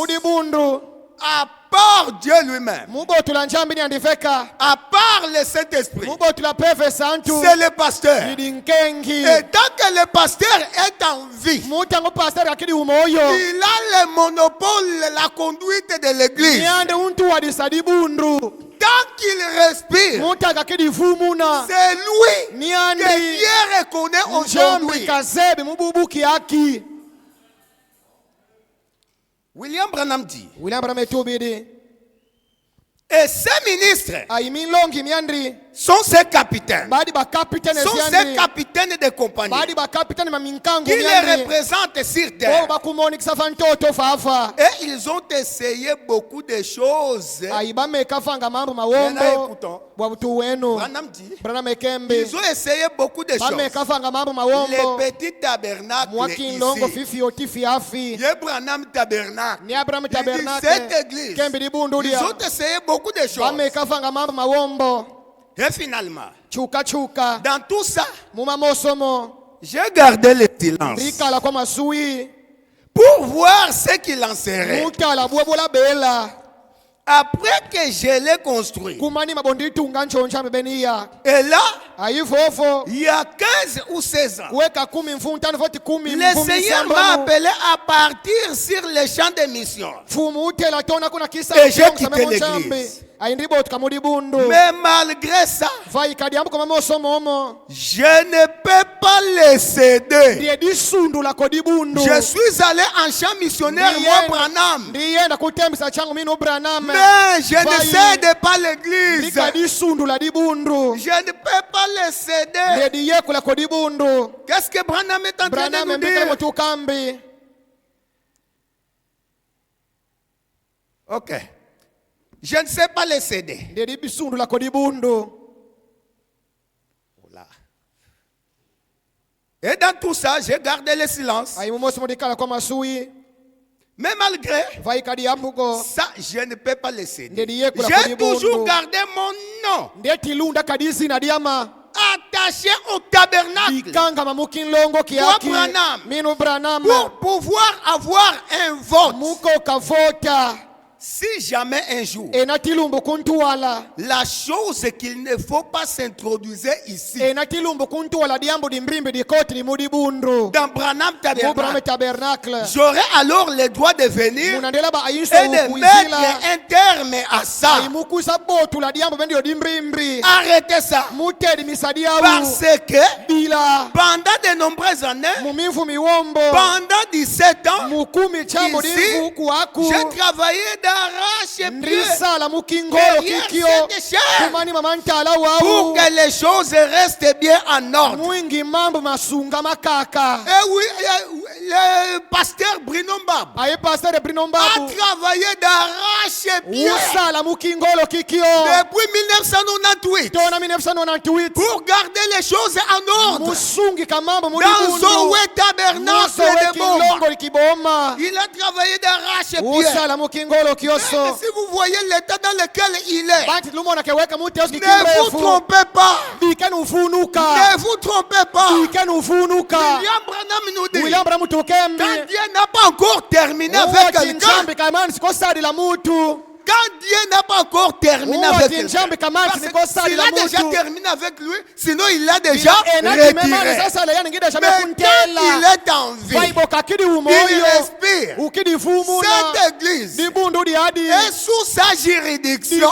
à part Dieu lui-même, à part le Saint-Esprit, c'est le pasteur. Et tant que le pasteur est en vie, il a le monopole, la conduite de l'église. Tant qu'il respire, c'est lui que Dieu reconnaît aujourd'hui. William Branham dit, et ces ministres sont ces capitaines. Sont ces capitaines de compagnie qui les représentent sur terre. Et ils ont essayé beaucoup de choses. Branham dit, ils ont essayé beaucoup de choses. Les petits tabernacles ici. Le Branham tabernacle. Il dit cette église. Ils ont essayé beaucoup de choses. Et finalement, dans tout ça, j'ai gardé le silence pour voir ce qu'il en serait. Après que je l'ai construit, et là, il y a 15 ou 16 ans, le Seigneur m'a appelé à partir sur les champs de mission. Et j'ai quitté l'église. Mais malgré ça, je ne peux pas les céder. Je suis allé en champ missionnaire, moi, Branham. Mais je ne cède pas l'église. Je ne peux pas les céder. Qu'est-ce que Branham est en train de nous dire? Ok. Je ne sais pas les céder. Et dans tout ça, j'ai gardé le silence. Mais malgré ça, je ne peux pas les céder. J'ai toujours gardé mon nom attaché au tabernacle. Pour pouvoir avoir un vote. Si jamais un jour, la chose qu'il ne faut pas s'introduire ici, dans Branham Tabernacle, j'aurai alors le droit de venir et de mettre un terme à ça. Arrêtez ça. Parce que pendant de nombreuses années, pendant 17 ans, ici, j'ai travaillé d'arrache-pied pour que les choses restent bien en ordre. Et oui, le pasteur Brinombab a travaillé d'arrache-pied depuis 1998 pour garder les choses en ordre. Dans Zoé Tabernacle de Boma, il a travaillé d'arrache-pied. Si vous voyez l'état dans lequel il est, ne vous trompez pas. Ne vous trompez pas. William Branham nous dit, quand Dieu n'a pas encore terminé avec quelqu'un, quand Dieu n'a pas encore terminé avec quelqu'un, parce que s'il a déjà terminé avec lui, sinon il l'a déjà retiré. Mais quand il est en vie, il respire. Cette église est sous sa juridiction.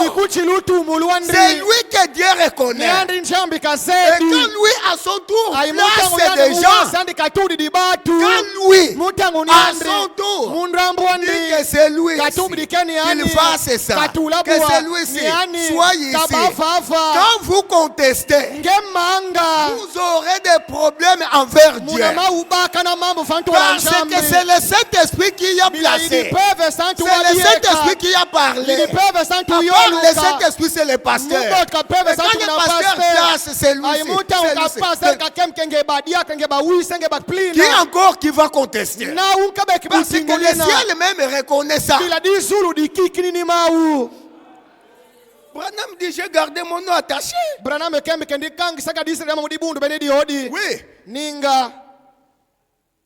C'est lui que Dieu reconnaît. Et quand lui, à son tour, place des gens, quand lui, à son tour, dit que c'est lui qu'il fasse ça, que celui-ci soit ici. Quand vous contestez, vous aurez des problèmes envers Dieu. Parce que c'est le Saint-Esprit qui a placé. C'est le Saint-Esprit qui a parlé. Le Saint-Esprit, c'est le pasteur. Et quand le pasteur place, c'est lui-ci. Qui encore qui va contester? Parce que le ciel même reconnaît ça. Branham dit, j'ai gardé mon nom attaché. Oui. Ninga.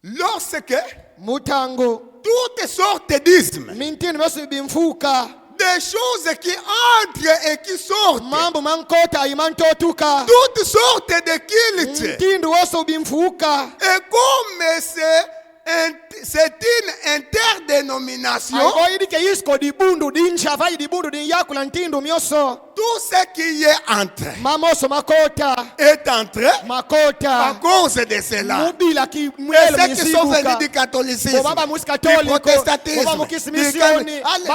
Lorsque Mutango. toutes sortes d'ismes, des choses qui entrent et qui sortent, toutes sortes de cultes, et comme c'est une interdénomination, tout ce qui est entré est entré à cause de cela. Et ceux qui sont venus du catholicisme, du protestantisme,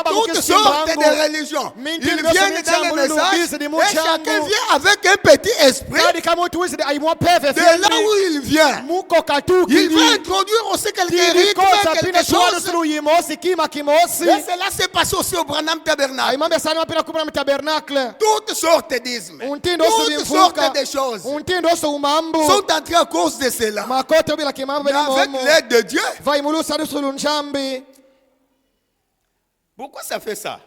toutes sortes de religions, ils viennent dans le message et chacun vient avec un petit esprit. De là où il vient, il va introduire aussi quelques rythmes, quelque chose. Et cela s'est passé aussi au Branham Tabernacle. Toutes sortes d'ismes, toutes sortes de choses sont entrées à cause de cela. Mais avec l'aide de Dieu. Pourquoi ça fait ça?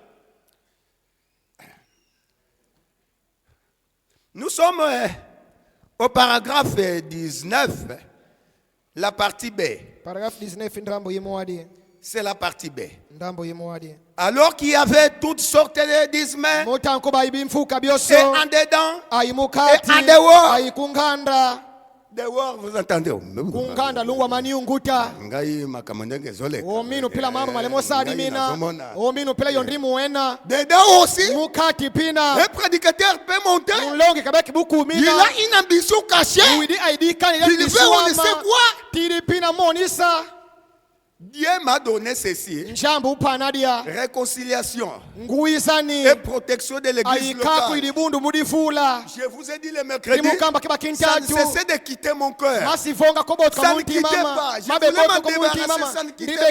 Nous sommes au paragraphe 19, la partie B. Paragraphe 19, c'est la partie B. Alors qu'il y avait toutes sortes d'ismes, et en dedans, et en dehors. Dehors, vous entendez? Kunganda lungwa maniunguta. Ominu pila mama malemo sadi mina. Ominu pila yondrimu wena. Dedans aussi, Mukati pina. un prédicateur peut monter. Il a une ambition cachée. Il veut on ne sait quoi. Tiripina monisa. Dieu m'a donné ceci. Réconciliation et protection de l'église locale. Je vous ai dit le mercredi, ça ne cessait de quitter mon cœur. Ça ne quittait pas. Je voulais m'en débarrasser, ça ne quittait pas.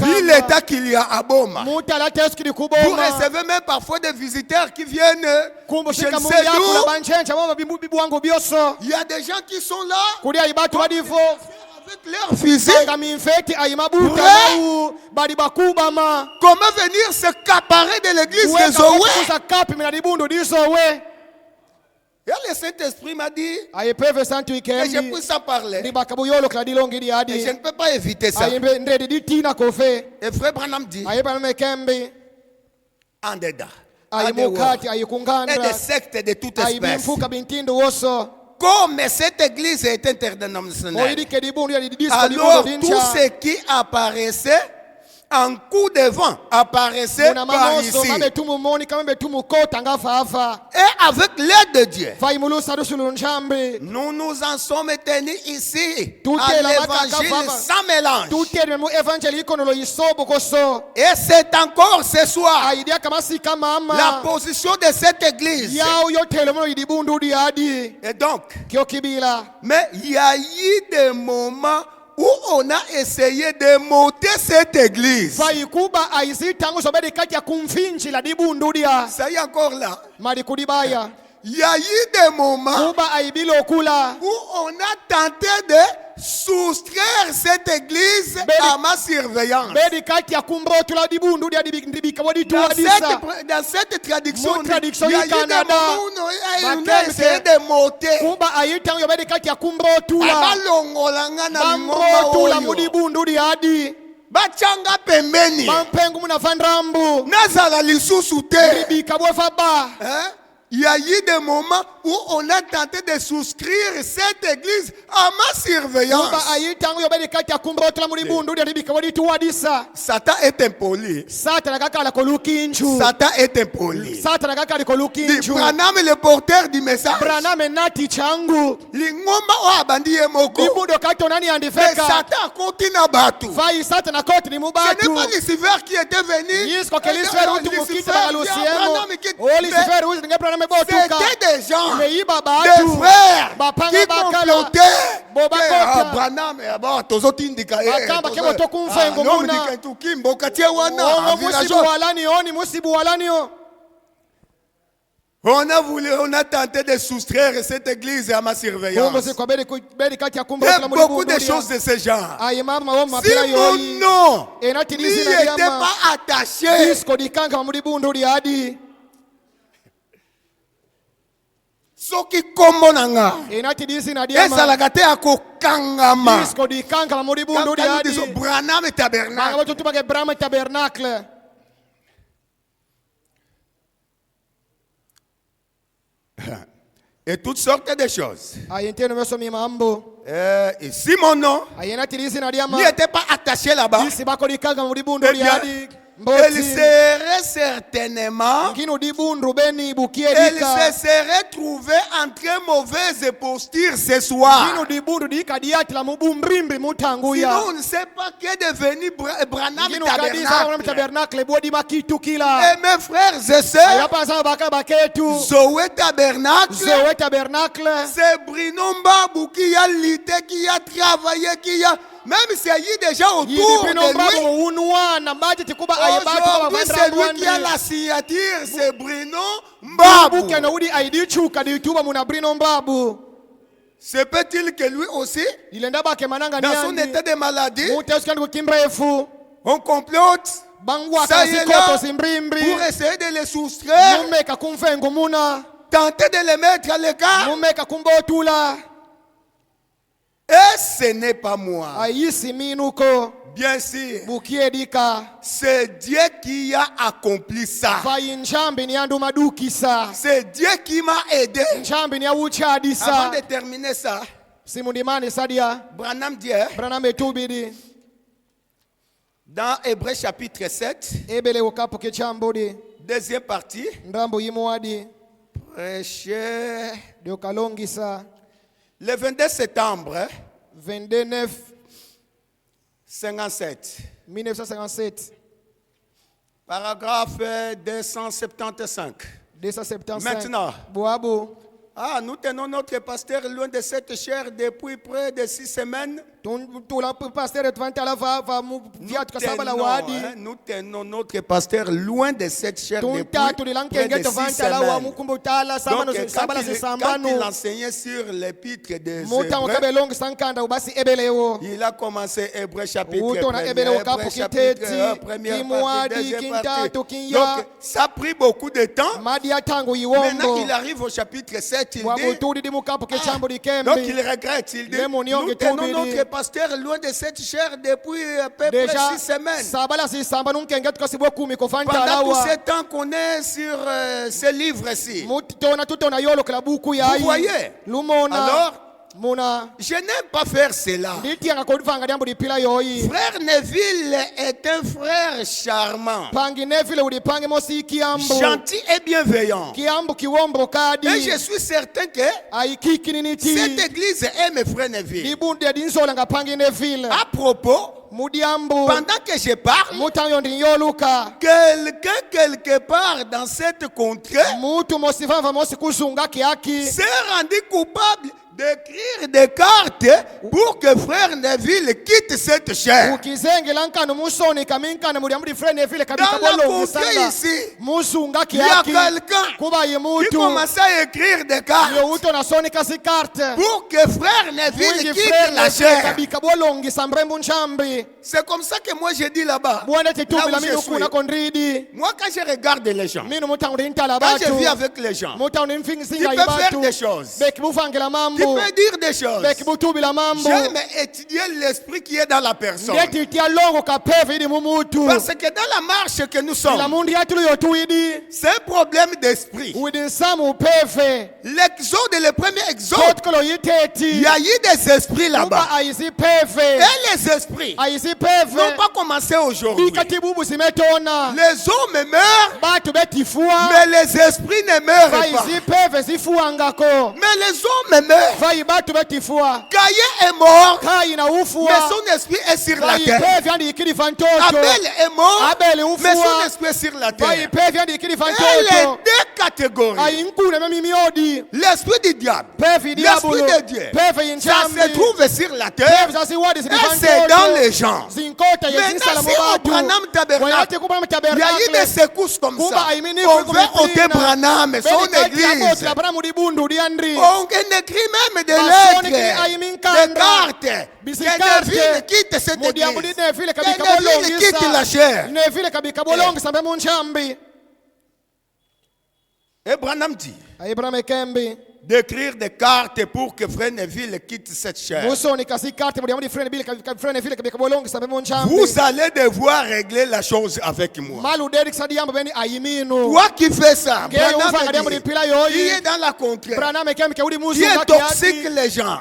Vu l'état qu'il y a à Boma, vous recevez même parfois des visiteurs qui viennent, je ne sais d'où. Il y a des gens qui sont là avec leur fusil. Comment venir s'accaparer de l'église de Zoé? Et le Saint-Esprit m'a dit que je puisse en parler. Et je ne peux pas éviter ça. Et Frère Branham dit en dedans, en dehors, et des sectes de toute espèce. Comme cette église est interdénominationnelle, alors tout ce qui apparaissait en coup de vent apparaissait par ici. Et avec l'aide de Dieu, nous nous en sommes tenus ici à l'évangile sans mélange. Et c'est encore ce soir la position de cette église. Et donc, mais il y a eu des moments où on a essayé de monter cette église. Ça y est encore là. Il y a eu des moments où on a tenté de soustraire cette église à ma surveillance. Dans cette traduction, il y a eu des moments où on a essayé de monter. Bachanga pembeni nazala lisusu te. Il y a eu des moments où on a tenté de souscrire cette église à ma surveillance. Satan est impoli. Satan est impoli. Branham est le porteur du message. Lingomba o abandi moko. Mais Satan continue à battre. Ce n'est pas Lucifer qui était venu. C'était des gens, des frères qui complotaient. Branham On a tenté de soustraire cette église à ma surveillance. Et beaucoup de choses de ce genre. Si mon nom n'y était pas attaché, ce qui komonanga ezalaka te akokangama Branham Tabernacle. Et toutes sortes de choses. Et si mon nom n'y était pas attaché là-bas, il serait certainement, il se serait trouvé en très mauvaise posture ce soir. Sinon, on ne sait pas qu'est devenu Branham Tabernacle. Et mes frères et sœurs, Zoé Tabernacle, c'est Bruno Mbabou qui a lutté, qui a travaillé, qui a... Même s'il y a déjà autour de lui, aujourd'hui c'est lui qui a la signature, c'est Bruno Mbabou. Se peut-il que lui aussi, dans son état de maladie, on complote ça y est là pour essayer de les soustraire, tenter de les mettre à l'écart. Et ce n'est pas moi. Bien sûr, c'est Dieu qui a accompli ça. C'est Dieu qui m'a aidé. Avant de terminer ça, Branham dit dans Hébreux chapitre 7, deuxième partie, prêcher le 22 septembre 1957. Paragraphe 275. Maintenant, nous tenons notre pasteur loin de cette chair depuis près de 6 semaines. Nous tenons notre pasteur loin de cette chair depuis près de 6 semaines. Donc, quand il enseignait sur l'épître des Hébreux, il a commencé Hébreux chapitre 1, Hébreux chapitre 1, première partie, deuxième partie. Donc, ça a pris beaucoup de temps. Maintenant qu'il arrive au chapitre 7, il dit, donc il regrette, il dit, nous tenons notre pasteur loin de cette chair depuis à peu près 6 semaines. Pendant tout ce temps qu'on est sur ce livre-ci. Vous voyez? Alors, je n'aime pas faire cela. Frère Neville est un frère charmant, gentil et bienveillant. Et je suis certain que cette église aime Frère Neville. À propos, pendant que je parle, quelqu'un quelque part dans cette contrée s'est rendu coupable d'écrire des cartes pour que Frère Neville quitte cette chair. Dans la contrée ici, il y a quelqu'un qui commence à écrire des cartes pour que Frère Neville quitte la chair. C'est comme ça que moi j'ai dit là-bas. Moi quand je regarde les gens, quand je vis avec les gens, tu peux faire des choses, tu peux dire des choses. J'aime étudier l'esprit qui est dans la personne. Parce que dans la marche que nous sommes, c'est un problème d'esprit. L'exode, le premier exode, il y a eu des esprits là-bas. Et les esprits n'ont pas commencé aujourd'hui. Les hommes meurent, mais les esprits ne meurent pas. Mais les hommes meurent. Caïn est mort, mais son esprit est sur la terre. Abel est mort, mais son esprit est sur la terre. Et les deux catégories, l'esprit du diable, l'esprit de Dieu, ça se trouve sur la terre et c'est dans les gens. Maintenant, si au Branham Tabernacle, il y a eu des secousses comme ça. On veut ôter Branham et son église. On écrit même des lettres, des cartes. Que Neville quitte cette église. Que Neville quitte la chair. Et Branham dit d'écrire des cartes pour que Frère Neville quitte cette chair. Vous allez devoir régler la chose avec moi. Toi qui fais ça, Branham qui est dans la contrée, qui est toxique les gens.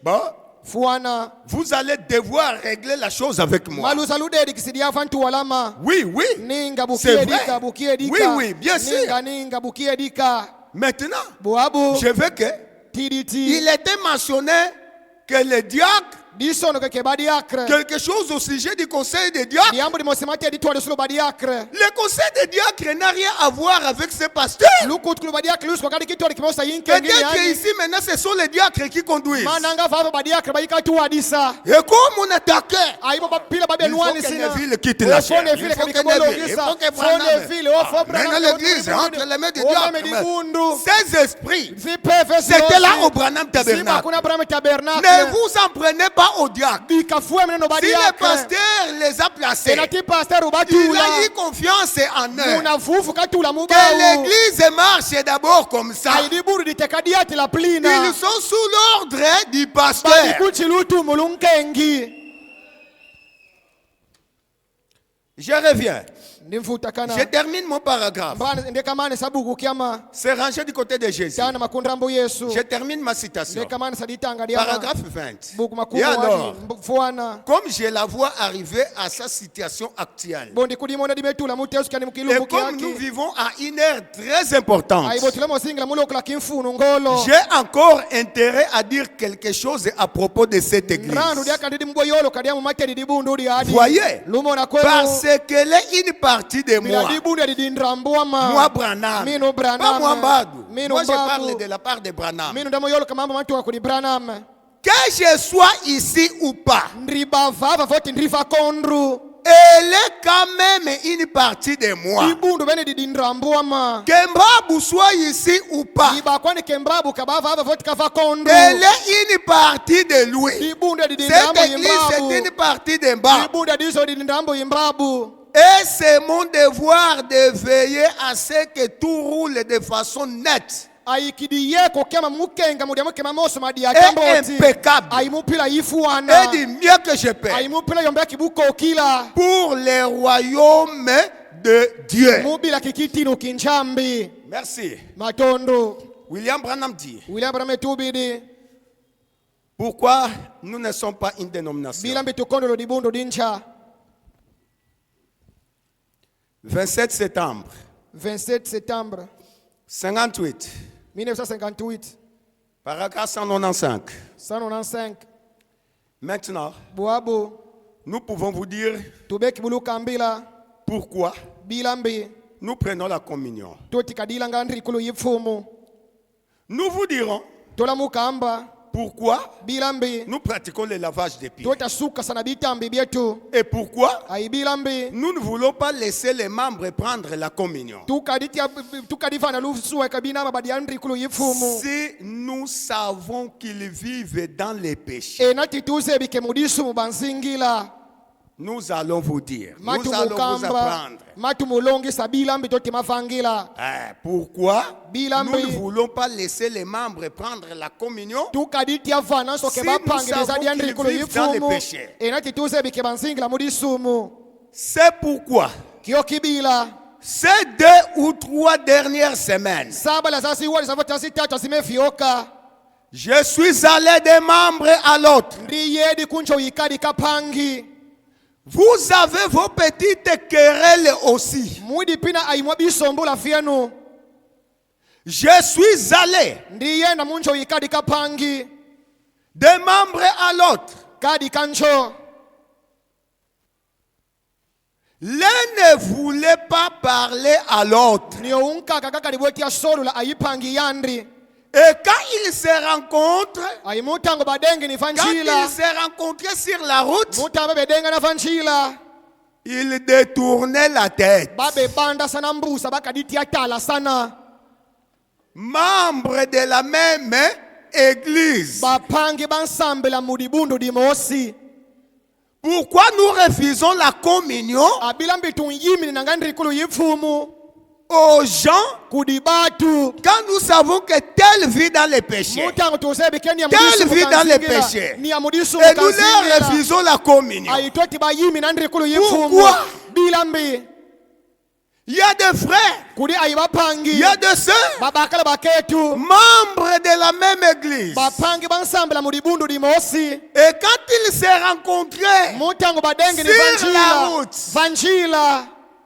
Bon. Vous allez devoir régler la chose avec moi. Oui, oui. C'est vrai. Oui, oui, bien sûr. Maintenant, je veux que il était mentionné que les diacres, quelque chose au sujet du conseil des diacres. Le conseil des diacres n'a rien à voir avec ces pasteurs. Peut-être qu'ici maintenant ce sont les diacres qui conduisent. Et comme on attaquait, il faut que Neville quitte la chair. Il faut que maintenant l'église entre les mains des diacres. Ces esprits, c'était là au Branham Tabernacle. Ne vous en prenez pas au diacre. Si le pasteur les a placés, il a eu confiance en eux. Que l'église marche d'abord comme ça. Ils sont sous l'ordre du pasteur. Je reviens. Je termine mon paragraphe. C'est rangé du côté de Jésus. Je termine ma citation. Paragraphe 20. Et alors, comme je la vois arriver à sa situation actuelle, et comme nous vivons à une ère très importante, j'ai encore intérêt à dire quelque chose à propos de cette église. Voyez, parce qu'elle est une partie de moi. Moi, Branham. Pas moi, Mbadou. Moi, je parle de la part de Branham. Que je sois ici ou pas, elle est quand même une partie de moi. Que Mbabou soit ici ou pas, elle est une partie de lui. Cette église est une partie de Mbabou. Et c'est mon devoir de veiller à ce que tout roule de façon nette et impeccable et du mieux que je peux pour le royaume de Dieu. Merci. William Branham dit: pourquoi nous ne sommes pas une dénomination? 27 septembre 58. 1958. Paragraphe 195. Maintenant, nous pouvons vous dire pourquoi nous prenons la communion. Nous vous dirons pourquoi nous pratiquons le lavage des pieds. Et pourquoi nous ne voulons pas laisser les membres prendre la communion. Si nous savons qu'ils vivent dans les péchés, nous allons vous dire, nous allons vous apprendre. Pourquoi nous ne voulons pas laisser les membres prendre la communion si nous savons qu'ils vivent dans les péchés? C'est pourquoi ces 2 ou 3 dernières semaines, je suis allé d'un membre à l'autre Vous avez vos petites querelles aussi. Je suis allé d'un membre à l'autre. L'un ne voulait pas parler à l'autre. Et quand ils se rencontrent, sur la route, ils détournaient la tête. Membres de la même église. Pourquoi nous refusons la communion aux gens quand nous savons que tel vit dans les péchés, tel vit dans les péchés, et nous leur refusons la communion? Pourquoi? Il y a des frères, il y a des sœurs, membres de la même église. Et quand ils se rencontraient sur la route,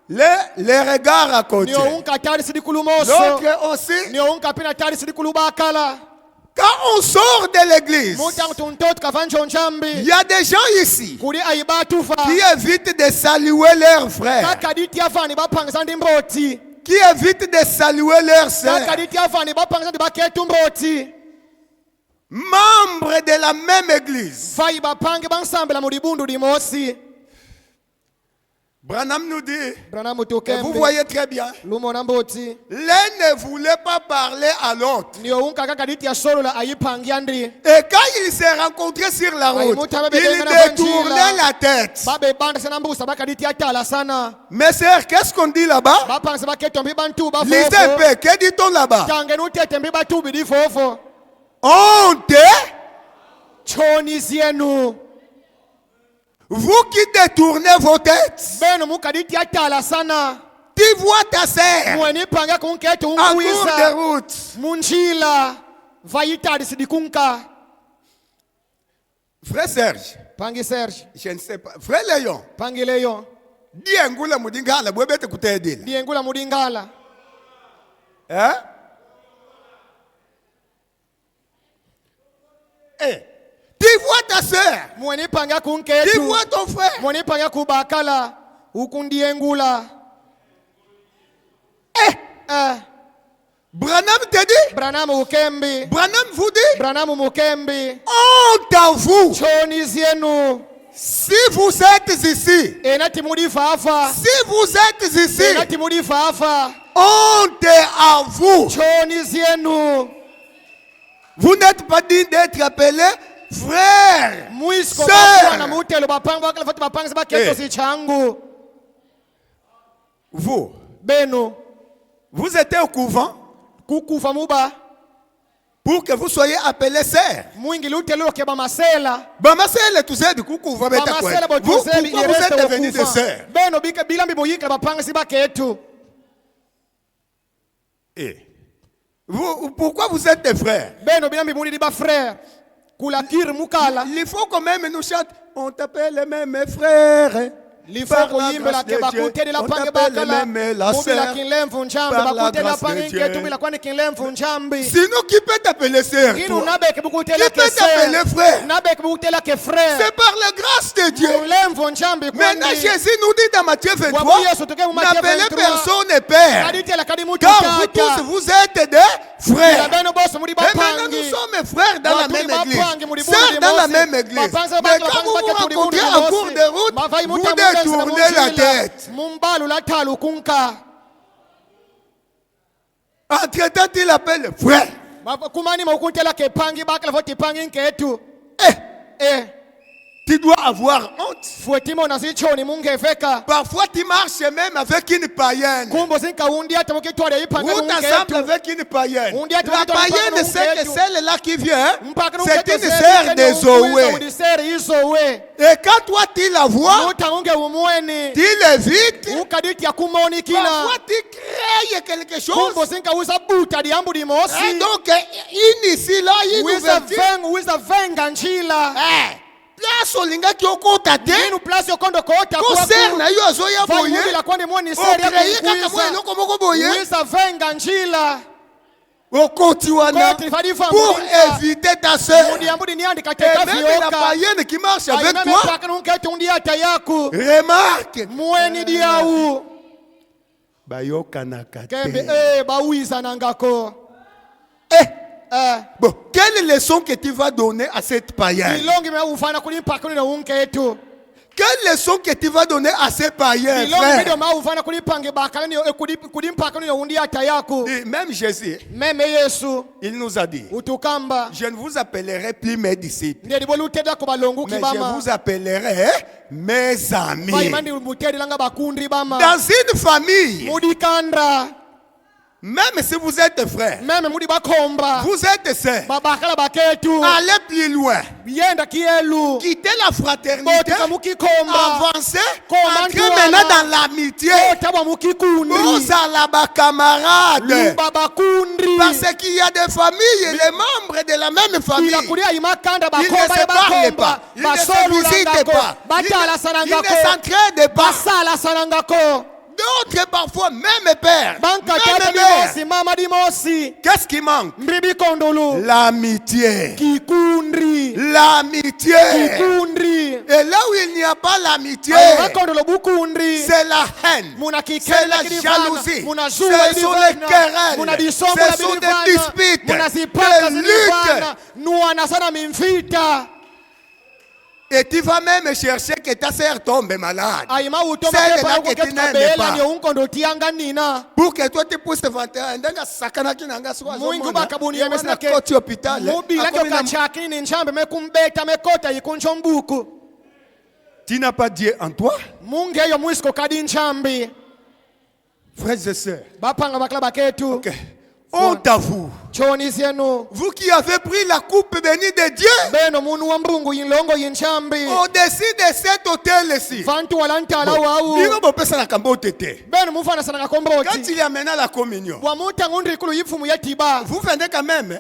les regards à côté, l'autre aussi. Quand on sort de l'église, il y a des gens ici qui évitent de saluer leurs frères, qui évitent de saluer leurs sœurs, membres de la même église. Branham nous dit, et vous voyez très bien, l'un ne voulait pas parler à l'autre. Et quand ils se rencontraient sur la route, ils détournaient la tête. Mais sœur, qu'est-ce qu'on dit là-bas? Lisez un peu, que dit-on là-bas? Honte. Vous qui détournez vos têtes, tu vois ta sœur en cours de route. Frère Serge, je ne sais pas. Frère Léon, Diengula Mudingala, Bwebete Kutedil. Hein? Eh? Tu vois ta sœur, tu vois ton frère. Branham te dit, Branham vous dit, honte à vous. Si vous êtes ici, si vous êtes ici, honte à vous. Vous n'êtes pas digne d'être appelé frère, sœur. Vous étiez au couvent pour que vous soyez appelé sœur. Pourquoi vous êtes devenus des sœurs? Pourquoi vous êtes des frères? Il faut quand même nous chanter. On t'appelle les mêmes frères. Par la grâce de Dieu, on t'appelle même la sœur. Par la grâce de Dieu. Sinon, qui peut t'appeler sœur? Qui peut t'appeler frère? C'est par la grâce de Dieu. Maintenant, Jésus nous dit dans Matthieu 23, n'appelez personne père, car vous tous, vous êtes des frères. Et maintenant, nous sommes frères dans la même église, sœurs dans la même église. Mais quand vous vous rencontrez en cours de route, vous détournez la tête. Entre-temps, il appelle frère. Tu dois avoir honte. Parfois tu marches même avec une païenne. Vous t'assembles avec une païenne. La païenne, c'est que celle-là qui vient, c'est une sœur des Zoé. Et quand toi tu la vois, tu l'évites. Parfois tu crées quelque chose. Et donc, ici là, il nous place olinga ki okota te. Inu place yokondo kota kwa. Concert na yo azoya boye. Vai la kwani mwoni seri ya kuiza. Kaka mwe loko moko boye. Kuiza venga njila. Pour éviter ta soeur. Et même la païenne qui marche avec toi. Remarque. Bon, quelle leçon que tu vas donner à cette païenne? Quelle leçon que tu vas donner à ces païens, frère? Et même Jésus, il nous a dit, je ne vous appellerai plus mes disciples, mais je vous appellerai mes amis. Dans une famille, même si vous êtes frère, vous êtes sœurs, allez plus loin. Quittez la fraternité, avancez, entrez maintenant dans l'amitié. Vous allez camarades. Parce qu'il y a des familles, les membres de la même famille, ils ne se parlent pas, ils ne se visitent pas, ils ne s'entraident pas. D'autres parfois, même père, même mère. Qu'est-ce qui manque? L'amitié. L'amitié. Et là où il n'y a pas l'amitié, c'est la haine, c'est la jalousie, ce sont les querelles, ce sont des disputes, des luttes. Et tu vas même chercher que ta sœur tombe malade. C'est là que tu n'aimes pas. Pour que toi tu puisses te vanter. Tu n'as pas Dieu en toi? Frères et sœurs, okay. Honte à vous. Vous qui avez pris la coupe bénie de Dieu au-dessus de cet hôtel-ci. Quand il y a maintenant la communion, vous venez quand même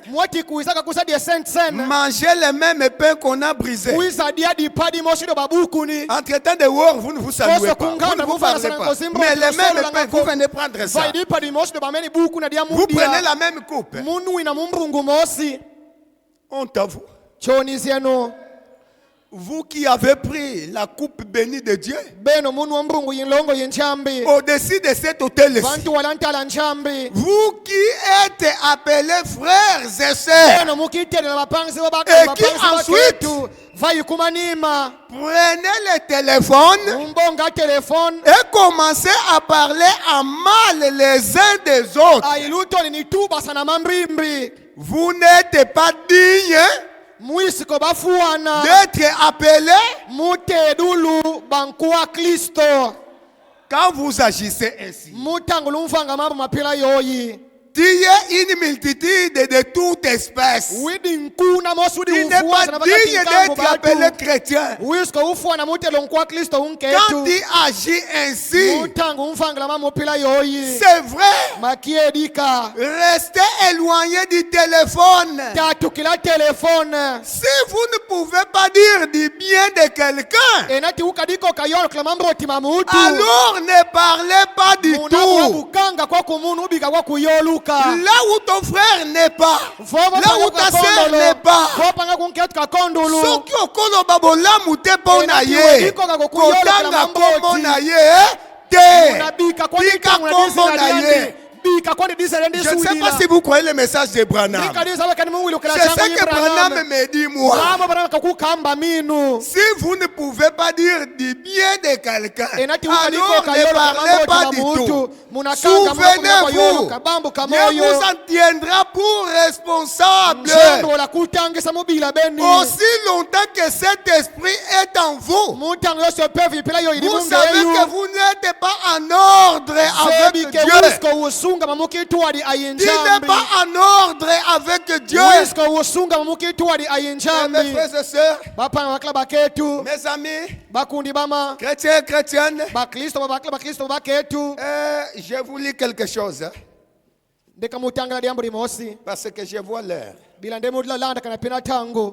manger les mêmes pains qu'on a brisés. Entre temps de war, vous ne vous saluez pas, vous ne vous parlez pas. Mais les mêmes pains, vous venez prendre ça. Vous prenez la même coupe. Honte à vous. Vous qui avez pris la coupe bénie de Dieu au-dessus de cet hôtel, vous qui êtes appelés frères et sœurs, et qui ensuite prenez le téléphone et commencez à parler en mal les uns des autres. Vous n'êtes pas digne d'être appelé quand vous agissez ainsi. Tu es une multitude de toute espèce. Tu n'es pas digne d'être appelé chrétien. Quand tu agis ainsi, c'est vrai. Restez éloigné du téléphone. Si vous ne pouvez pas dire du bien de quelqu'un, alors ne parlez pas du tout. Là où ton frère n'est pas, là où ta soeur n'est pas, soki okoloba bolamu te pona ye, kotanga kombo na ye te, tika kombo na ye. Je ne sais pas si vous croyez le message de Branham. C'est ce que Branham me dit moi. Si vous ne pouvez pas dire du bien de quelqu'un, alors ne parlez pas du tout. Souvenez-vous, Dieu vous en tiendra pour responsable. Aussi longtemps que cet esprit est en vous, vous savez que vous n'êtes pas en ordre avec Dieu. Tu n'es pas en ordre avec Dieu. Mes frères et sœurs, mes amis, chrétiens et chrétiennes, je vous lis quelque chose. Parce que je vois l'heure.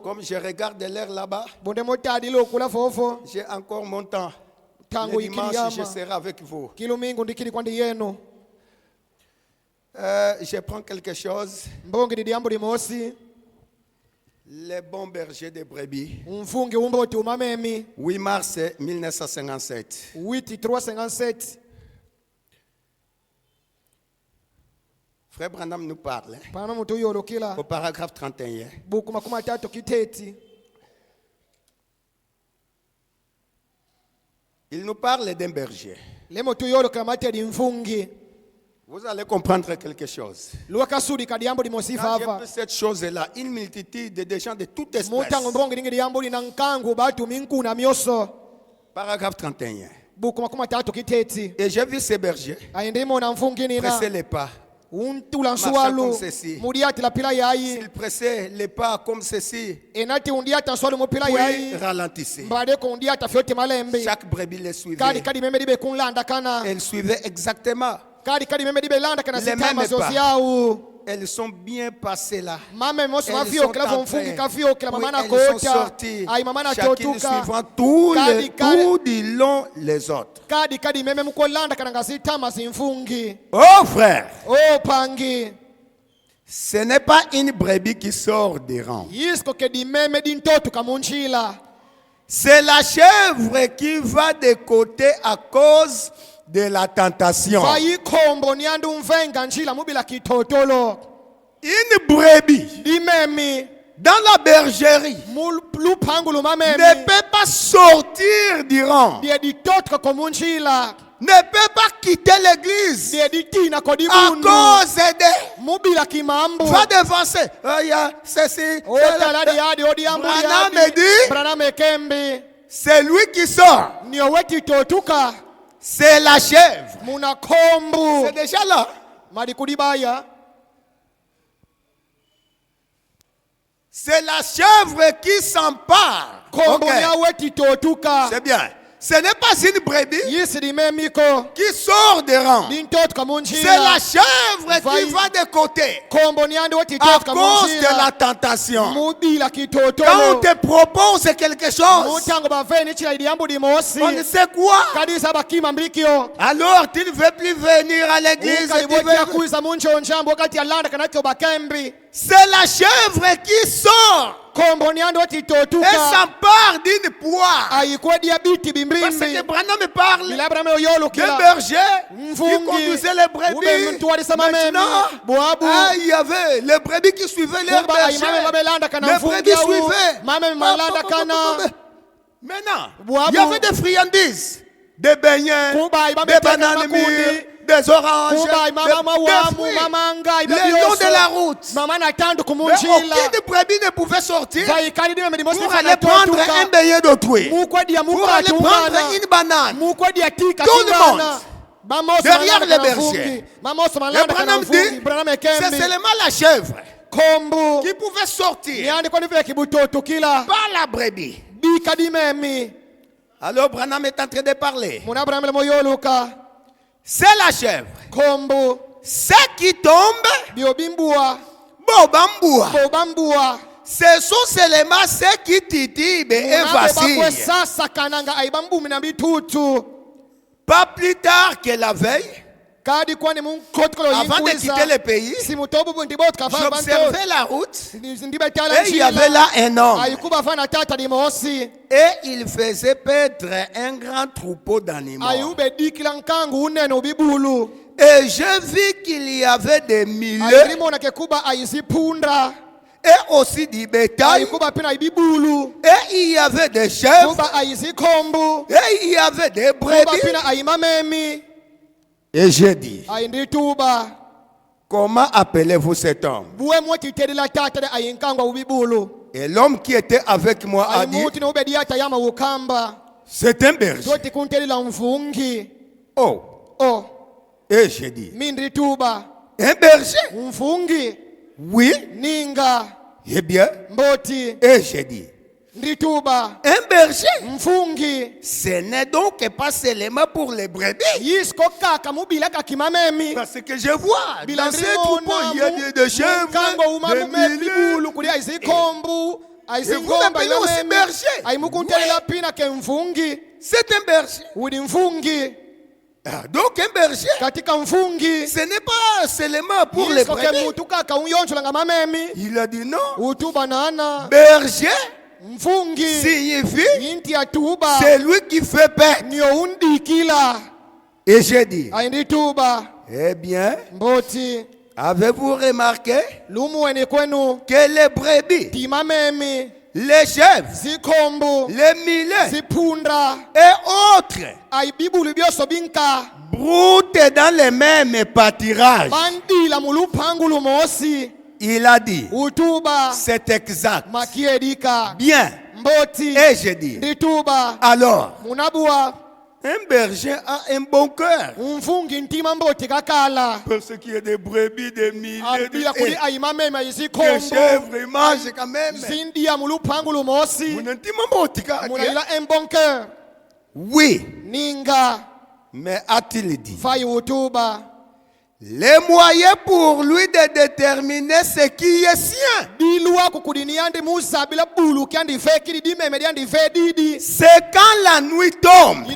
Comme je regarde l'heure là-bas, j'ai encore mon temps. Le dimanche, je serai avec vous. Je prends quelque chose. Les bons bergers de brebis. 8 mars 1957. Frère Branham nous parle au paragraphe 31. Il nous parle d'un berger. Vous allez comprendre quelque chose. Quand j'ai vu cette chose-là, une multitude de gens de toutes espèces. Paragraphe 31. Et j'ai vu ces bergers presser les pas. Marchant comme ceci. S'il pressait les pas comme ceci, puis ralentissait. Chaque brebis les suivait. Elle suivait exactement les mêmes pas. Elles sont bien passées là. Elles sont sorties. Chacune suivant tout du long les autres. Oh frère, ce n'est pas une brebis qui sort des rangs. C'est la chèvre qui va de côté à cause de la tentation. Une brebis dans la bergerie ne peut pas sortir du rang, ne peut pas quitter l'église à cause de va devancer. Ceci, Branham dit, c'est lui qui sort. C'est la chèvre. C'est déjà là. C'est la chèvre qui s'empare. Okay. C'est bien. Ce n'est pas une brebis qui sort des rangs. C'est la chèvre qui va de côté à cause de la tentation. Quand on te propose quelque chose, on ne sait quoi. Alors tu ne veux plus venir à l'église. C'est la chèvre qui sort et s'empare d'une poire. Parce que Branham me parle d'un berger qui conduisait les brebis. Maintenant, il y avait les brebis qui suivaient les bergers. Les brebis suivaient. Maintenant, il y avait des friandises, des beignets, des bananes mûres, des oranges, des fruits, le long de la route. Mais aucune brebis ne pouvait sortir pour aller prendre un beignet d'autrui, pour aller prendre une banane. Tout le monde derrière les bergers. Le Branham dit, c'est seulement la chèvre qui pouvait sortir par la brebis. Alors Branham est en train de parler. C'est la chèvre. Ce qui tombe, bobambua. Ce sont seulement ceux qui titillent et vacillent. Pas plus tard que la veille, avant de quitter le pays, j'observais la route et il y avait là un homme. Et il faisait paître un grand troupeau d'animaux. Et je vis qu'il y avait des milliers et aussi du bétail. Et il y avait des chèvres. Et il y avait des brebis. Et j'ai dit, comment appelez-vous cet homme? Et l'homme qui était avec moi a dit, c'est un berger. Oh. Et j'ai dit, un berger? Oui. Eh bien. Et j'ai dit, Un berger, ce n'est donc pas seulement pour les brebis. Parce que je vois, dans ces troupeaux, il y a des chèvres, des milles. Et vous l'appelez aussi berger. C'est un berger. Donc un berger, ce n'est pas seulement pour les brebis. Il a dit non. Berger signifie c'est lui qui fait paix. Et j'ai dit, eh bien, avez-vous remarqué que les brebis, les chèvres, les milets et autres broutent dans les mêmes pâturages? Il a dit, c'est exact. Bien. Et j'ai dit, alors, un berger a un bon cœur. Pour ce qui est des brebis, des milles, des chèvres, ils mangent quand même. Il a un bon cœur. Oui. Mais a-t-il dit les moyens pour lui de déterminer ce qui est sien? C'est quand la nuit tombe et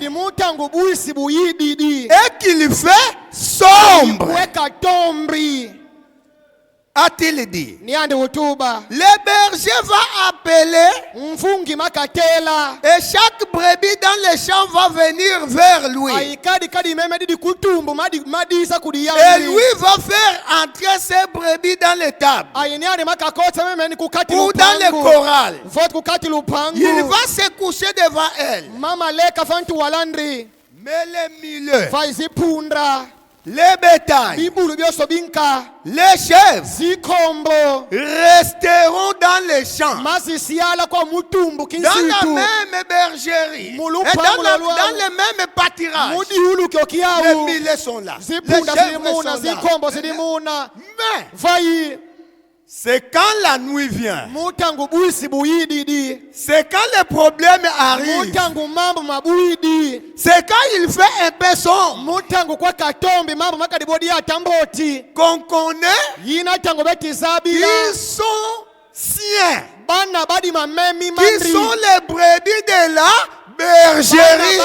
qu'il fait sombre. A-t-il dit, le berger va appeler et chaque brebis dans les champs va venir vers lui. Et lui va faire entrer ses brebis dans l'étable ou dans le corral. Il va se coucher devant elle. Mais les milieux, les bétails, les chèvres resteront dans les champs, dans la même bergerie, et dans le même pâturage. Les milets sont là, les chèvres sont là. Mais c'est quand la nuit vient, c'est quand les problèmes arrivent, c'est quand il fait un peu sombre qu'on connaît qu'ils sont siens, qu'ils sont les brebis de la bergerie.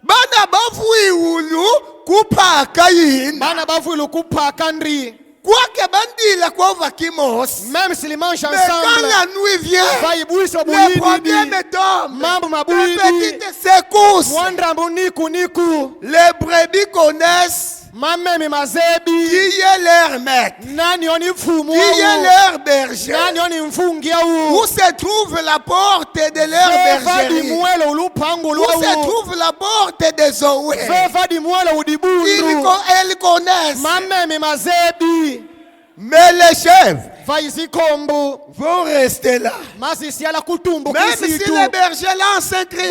Bana bafui ulu kupa kayin. Quoi que bandila kwa vakimos. Même s'ils mangent ensemble, mais quand la nuit vient, les problèmes tombent. Les petites secousses. Les brebis connaissent qui est leur maître, qui est leur berger, où se trouve la porte de leur bergerie, où se trouve la porte des Zoé. Elles connaissent. Mais les chèvres vont rester là. Même si le berger lance un cri,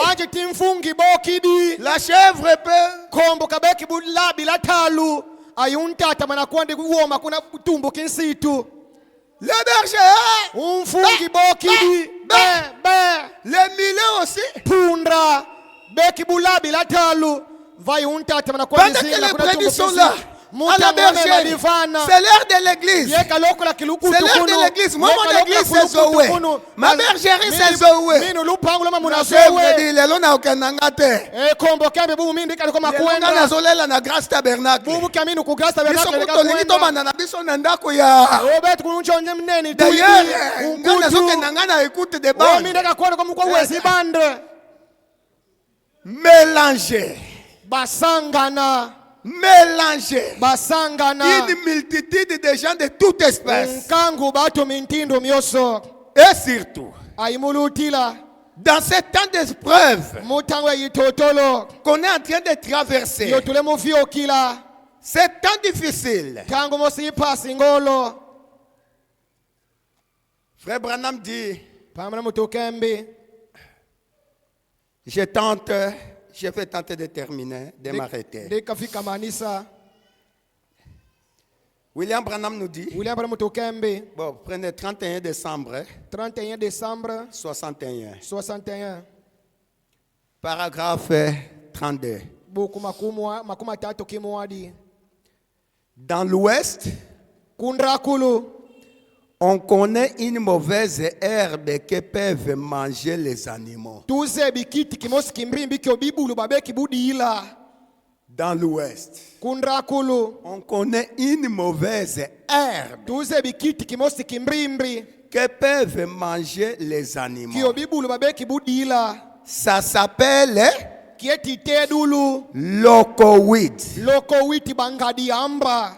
la chèvre peut. Le berger, les milets aussi. Pendant que les brebis sont là, à la bergerie, c'est l'heure de l'église. C'est l'heure de l'église. Moi, mon église, c'est Zoé. Ma bergerie, c'est Zoé. La chèvre dit, les lona okanangate. Les lona zolela na grâce tabernacle. Biso kutolingi tomanda na biso na ndako ya. D'ailleurs, ngana zoke nangana écoute des bandes. Mélanger. Mélanger une multitude de gens de toute espèce. Et surtout, dans ce temps d'épreuve qu'on est en train de traverser, c'est temps difficile. Frère Branham dit, je vais tenter de terminer, de m'arrêter. William Branham nous dit. William Branham tokembe. Bon, prenez 31 décembre. 31 décembre 61. 61. Paragraphe 32. Dans l'Ouest, on connaît une mauvaise herbe que peuvent manger les animaux. Dans l'Ouest, on connaît une mauvaise herbe que peuvent manger les animaux. Ça s'appelle locoweed. Locoweed bangadi amba.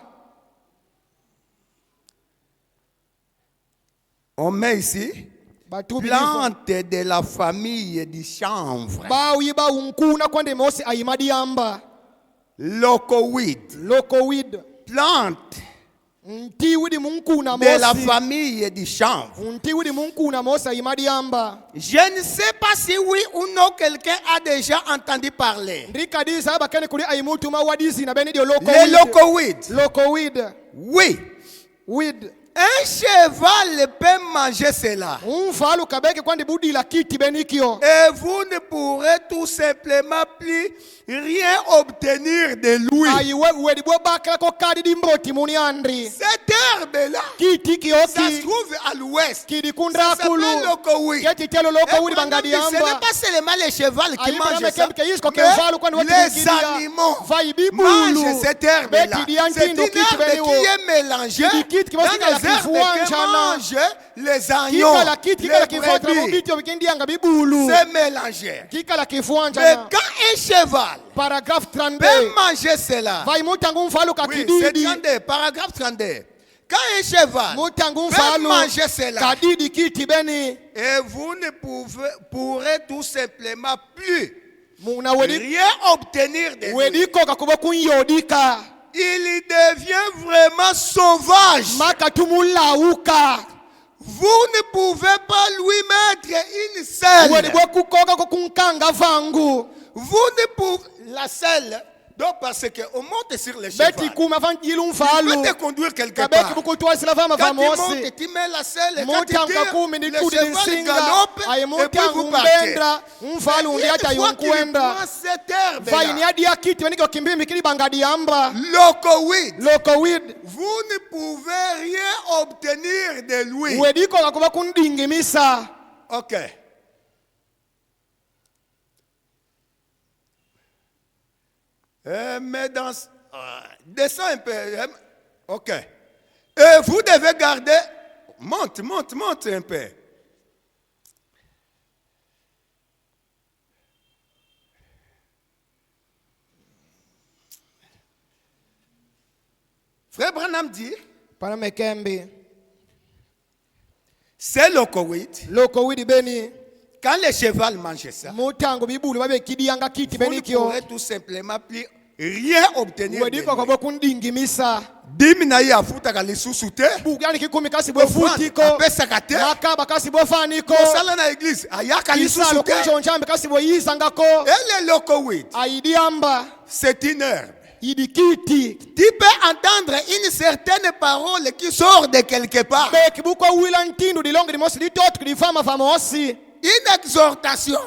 On met ici plante de la famille du chanvre. Locoweed. Locoweed. Plante de la famille du chanvre. Je ne sais pas si oui ou non quelqu'un a déjà entendu parler. Le locoweed. Oui. Weed. Un cheval peut manger cela. Et vous ne pourrez tout simplement plus rien obtenir de lui. Cette herbe-là, ça se trouve à l'ouest. Ça s'appelle locoweed. Ce n'est pas seulement les chevaux qui mangent ça, mais les animaux mangent cette herbe-là. C'est une herbe qui est mélangée dans les herbes que mangent les agneaux, les brebis. C'est mélangé. Mais quand un cheval peut manger cela, oui, c'est 32, paragraphe 32. Quand un cheval peut manger cela, et vous ne pourrez tout simplement plus rien obtenir de lui. Il devient vraiment sauvage. Vous ne pouvez pas lui mettre une selle. Vous ne pouvez... La selle... Donc parce qu'on monte sur le cheval. Tu peux te conduire quelque part. Quand tu montes, tu mets la selle. Et quand tu tires, le cheval galope. Et puis vous partez. Une fois qu'il prend cette herbe-là, locoweed, vous ne pouvez rien obtenir de lui. Ok. Mais dans... descends un peu. Ok. Et vous devez garder... Monte un peu. Frère Branham dit... C'est locoweed. Quand le cheval mange ça, vous ne pourrez tout simplement plus rien obtenir. Diminayi afutaka lisusu te. Apesaka te. Kosala na église ayaka lisusu te. Et le locoweed, c'est une herbe. Tu peux entendre une certaine parole qui sort de quelque part. Une exhortation.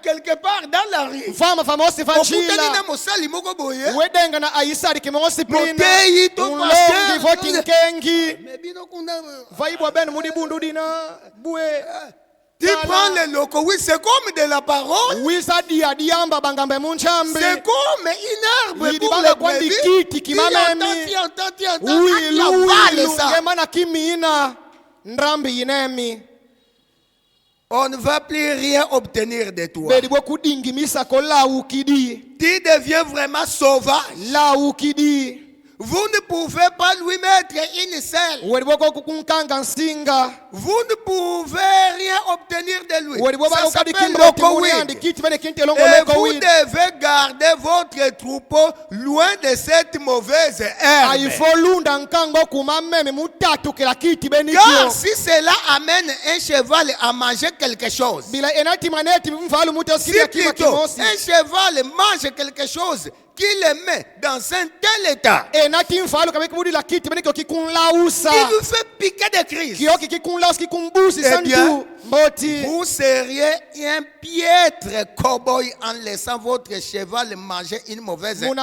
Quelque part dans la rue. Tu prends le locoweed, c'est comme de la parole. C'est comme une herbe pour les brebis. Tu entends. On ne va plus rien obtenir de toi. Tu deviens vraiment sauvage. Vous ne pouvez pas lui mettre une selle. Vous ne pouvez rien obtenir de lui. Ça s'appelle locoweed. Et vous devez garder votre troupeau loin de cette mauvaise herbe. Car si cela amène un cheval à manger quelque chose, si plutôt un cheval mange quelque chose qui les met dans un tel état, il vous fait piquer des crises, eh bien, vous seriez un piètre cow-boy en laissant votre cheval manger une mauvaise herbe.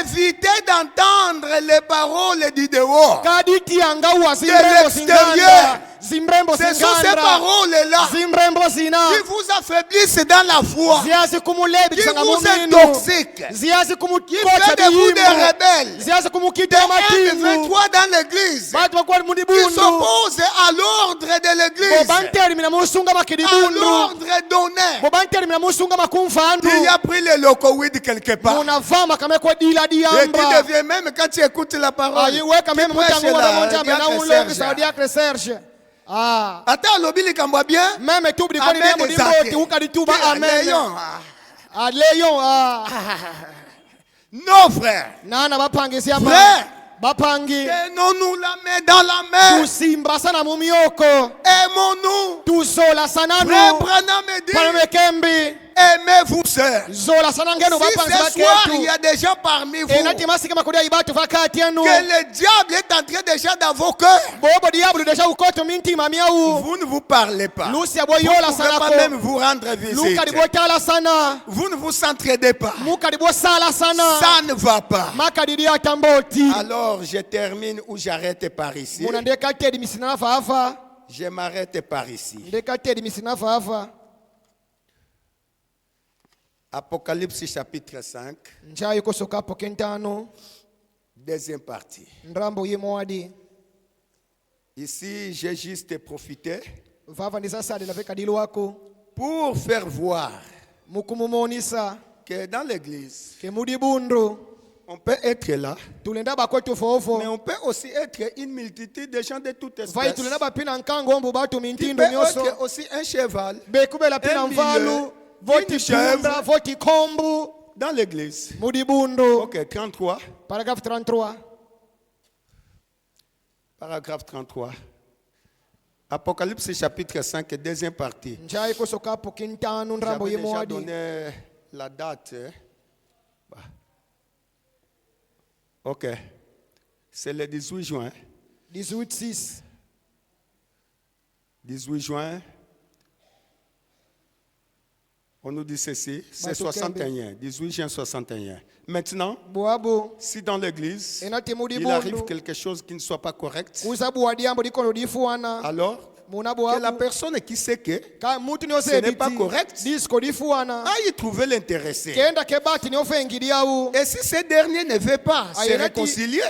Évitez d'entendre les paroles du dehors. De l'extérieur. Ce sont ces paroles-là qui vous affaiblissent dans la foi, qui vous intoxiquent, qui fait de vous des rebelles, des M23 dans l'église, qui s'opposent à l'ordre de l'église, à l'ordre donné. Il a pris le locoïde quelque part. Et qui devient même quand tu écoutes la parole, attends, l'obili kambwa bien. Même tout le non, frère. Frère. Tenons-nous la main dans la main. Aimons-nous. Frère Branham dit, aimez-vous, sœurs. Si ce soir il y a des gens parmi vous, que le diable est entré déjà dans vos cœurs, vous ne vous parlez pas. Vous ne pouvez pas même vous rendre visite. Vous ne vous entraidez pas. Ça ne va pas. Alors je termine ou j'arrête par ici. Je m'arrête par ici. Apocalypse chapitre 5, deuxième partie. Ici, j'ai juste profité pour faire voir que dans l'église, on peut être là, mais on peut aussi être une multitude de gens de toutes espèces. Qui peut être aussi un cheval, un milieu, une chèvre dans l'église. Ok, 33. Paragraphe 33. Paragraphe 33. Apocalypse chapitre 5, deuxième partie. J'avais déjà donné la date. Ok. C'est le 18 juin. 18-6. 18 juin. On nous dit ceci, c'est 61, 18 juin 61. Maintenant, si dans l'église, il arrive quelque chose qui ne soit pas correct, alors que la personne qui sait que ce n'est pas correct aille trouver l'intéressé. Et si ce dernier ne veut pas se réconcilier,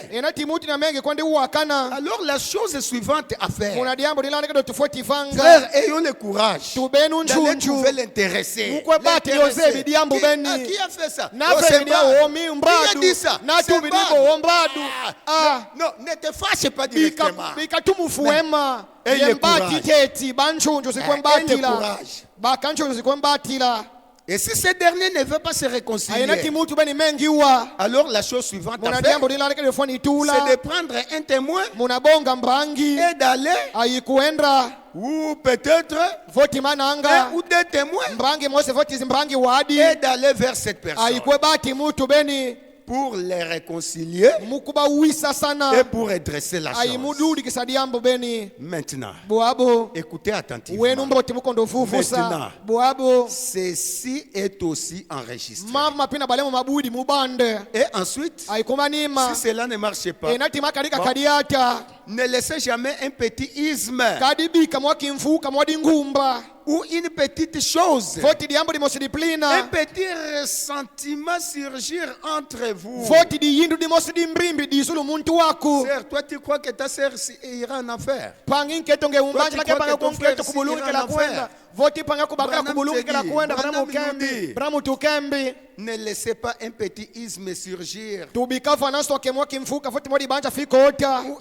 alors la chose suivante à faire, frère, ayons le courage d'aller trouver l'intéressé. Qui a fait ça? Qui a dit ça? Non, ne te fâche pas directement. Ayez le courage. Et si ce dernier ne veut pas se réconcilier, alors la chose suivante à faire, c'est de prendre un témoin et d'aller, ou peut-être un ou deux témoins, et d'aller vers cette personne pour les réconcilier et pour redresser la chose. Maintenant, écoutez attentivement. Maintenant, ceci est aussi enregistré. Et ensuite, si cela ne marche pas, ne laissez jamais un petit isme ou une petite chose, un petit ressentiment surgir entre vous. Sœur, toi tu crois que ta sœur ira en affaire? Ne laissez pas un petit isme surgir ou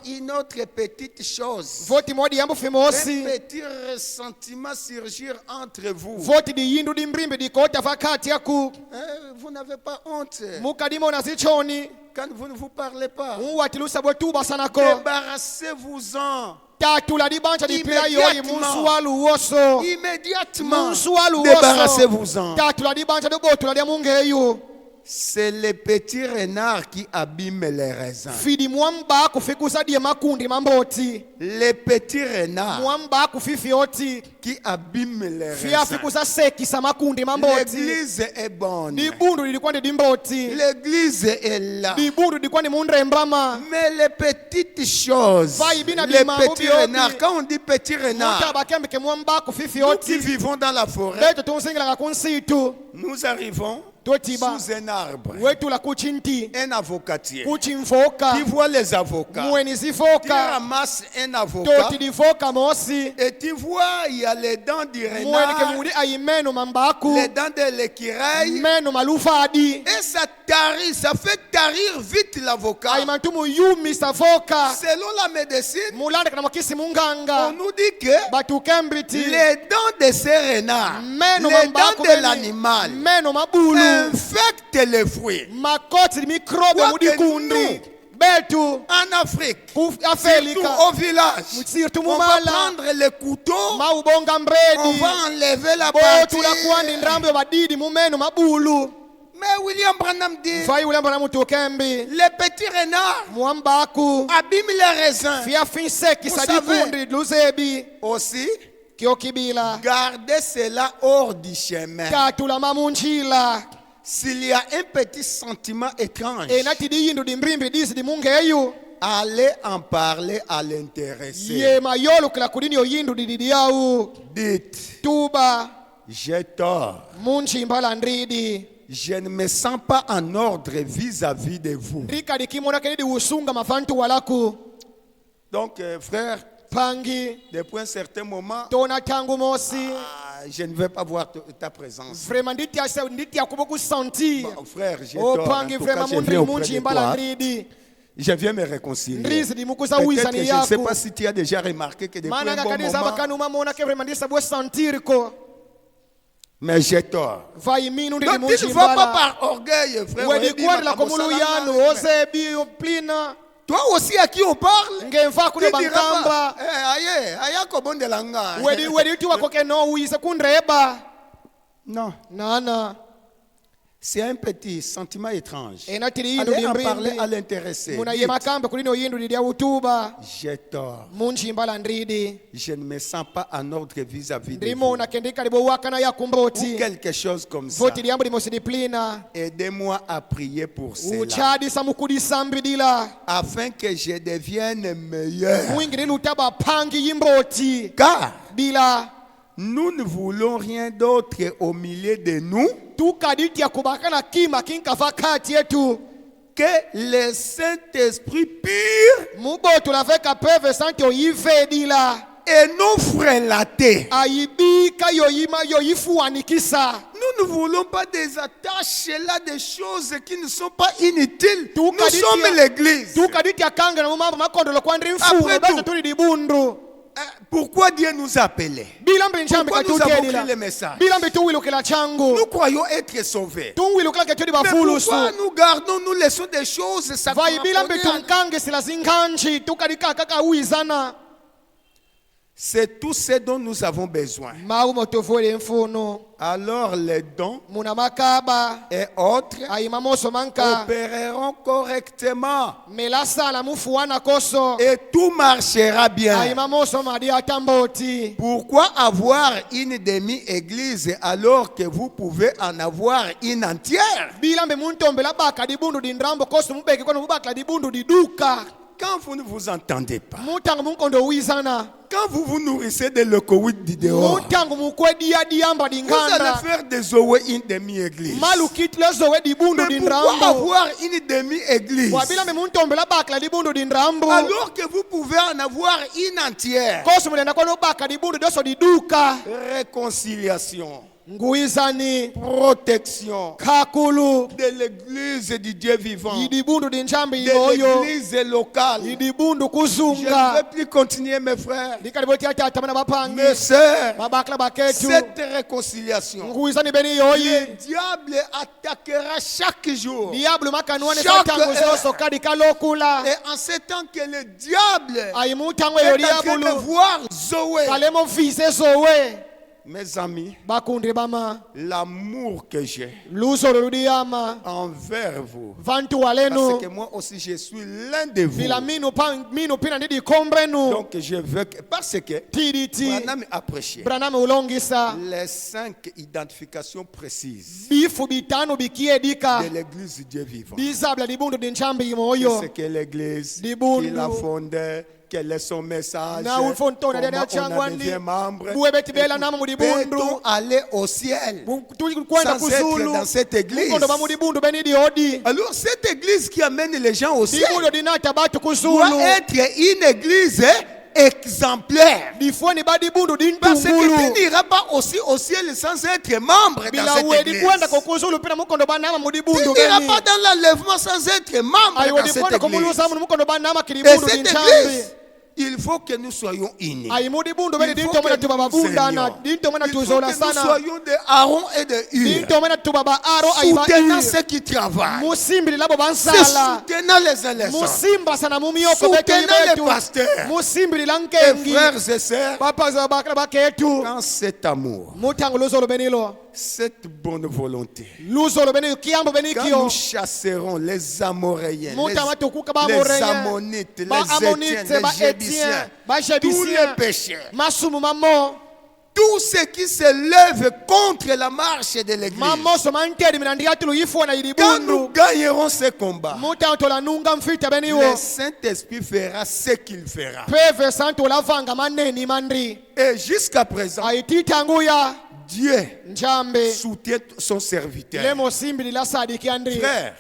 une autre petite chose, un petit ressentiment surgir entre vous. Vous n'avez pas honte. quand vous ne vous parlez pas. Débarrassez-vous-en. Immédiatement. Débarrassez-vous-en. C'est les petits renards qui abîment les raisins. Les petits renards qui abîment les raisins. L'église est bonne. L'église est là. Mais les petites choses, les petits renards, quand on dit petits renards, nous qui vivons dans la forêt, nous arrivons sous un arbre, un avocatier qui voit les avocats, qui ramasse un avocat, et tu vois il y a les dents du renard, les dents de l'écureuil, et ça tarit, ça fait tarir vite l'avocat. Selon la médecine, on nous dit que les dents de ces renards, les dents de l'animal, infecte les fruits. En Afrique, surtout au village, on va prendre les couteaux, on va enlever la partie. Mais William Branham dit, les petits renards abîment les raisins. Vous savez, aussi, gardez cela hors du chemin. S'il y a un petit sentiment étrange, allez en parler à l'intéressé. Dites, j'ai tort. Je ne me sens pas en ordre vis-à-vis de vous. Donc, frère, depuis un certain moment, je ne veux pas voir ta présence. Bon, frère, j'ai tort. En tout cas, je viens auprès de toi. Je viens me réconcilier. Peut-être que je ne sais pas si tu as déjà remarqué que depuis un bon moment, mais j'ai tort. Donc tu ne vas pas par orgueil, frère. Toi aussi à qui on parle, tu diras pas, non. C'est un petit sentiment étrange. Allez en parler à l'intéressé. J'ai tort. Je ne me sens pas en ordre vis-à-vis de vous. Ou quelque chose comme ça. Aidez-moi à prier pour cela. Afin que je devienne meilleur. Car nous ne voulons rien d'autre au milieu de nous que le Saint-Esprit pur et non frélaté. Nous ne voulons pas des attaches là, des choses qui ne sont pas inutiles. Nous sommes l'Église. Pourquoi Dieu nous a appelés? Pourquoi nous avons pris le message? Nous croyons être sauvés. Mais pourquoi nous gardons, nous laissons des choses, ça c'est tout ce dont nous avons besoin. Alors les dons et autres opéreront correctement et tout marchera bien. Pourquoi avoir une demi-église alors que vous pouvez en avoir une entière? Quand vous ne vous entendez pas, quand vous vous nourrissez de l'ecoïde du dehors, vous allez faire des zoé une demi-église. Mais pourquoi avoir une demi-église alors que vous pouvez en avoir une entière? Réconciliation, protection de l'église du Dieu vivant, de l'église locale. Je ne veux plus continuer, mes frères. mes sœurs, cette réconciliation, le diable attaquera chaque jour. Et en ce temps que le diable est en train de voir Zoé, mes amis, l'amour que j'ai envers vous, parce que moi aussi je suis l'un de vous, donc je veux que, parce que Branham a prêché les 5 identifications précises de l'église du Dieu vivant. C'est que l'église qu'il a fondée, quel est son message, comment on devient membre, peut-on aller au ciel sans être dans cette église? Alors cette église qui amène les gens au ciel doit être une église exemplaire, parce que tu n'iras pas aussi au ciel sans être membre dans cette église. Tu n'iras pas dans l'enlèvement sans être membre dans cette église. Et cette église, il faut que nous soyons unis. Il faut que nous soyons de Aaron et de Hur, soutenant ceux qui travaillent, soutenant les uns les autres, soutenant les pasteurs, et frères et sœurs, dans cet amour, cette bonne volonté, quand nous chasserons les Amoréens, les Ammonites, les Étiens, les Jébusiens, tous les pécheurs, tout ce qui se lève contre la marche de l'église, quand nous gagnerons ce combat, le Saint-Esprit fera ce qu'il fera. Et jusqu'à présent, Dieu soutient son serviteur. Frère,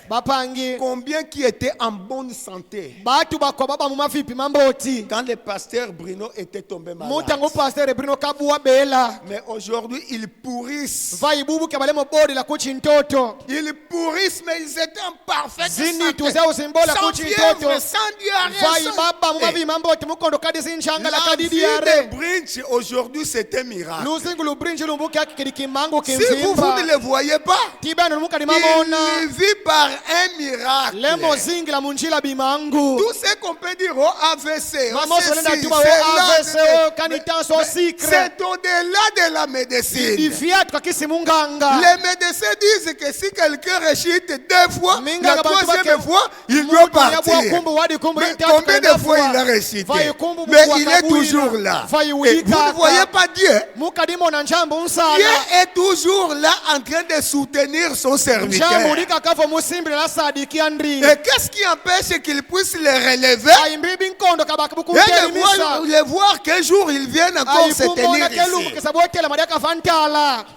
combien qui étaient en bonne santé quand le pasteur Bruno était tombé malade? Mais aujourd'hui, ils pourrissent. Ils pourrissent, mais ils étaient en parfaite santé. Sans fièvre, sans diarrhée. La vie de Brinch aujourd'hui, c'est un miracle. Si vous ne le voyez pas, il vit par un miracle. Tout ce qu'on peut dire au AVC, c'est au-delà de la médecine. Les médecins disent que si quelqu'un rechute 2 fois, la 3e fois, il doit partir. Mais combien de fois il a rechuté? Mais il est toujours là. Et vous ne voyez pas Dieu. Dieu est toujours là en train de soutenir son serviteur. Et qu'est-ce qui empêche qu'il puisse le relever et de voir qu'un jour il vienne encore se tenir ici?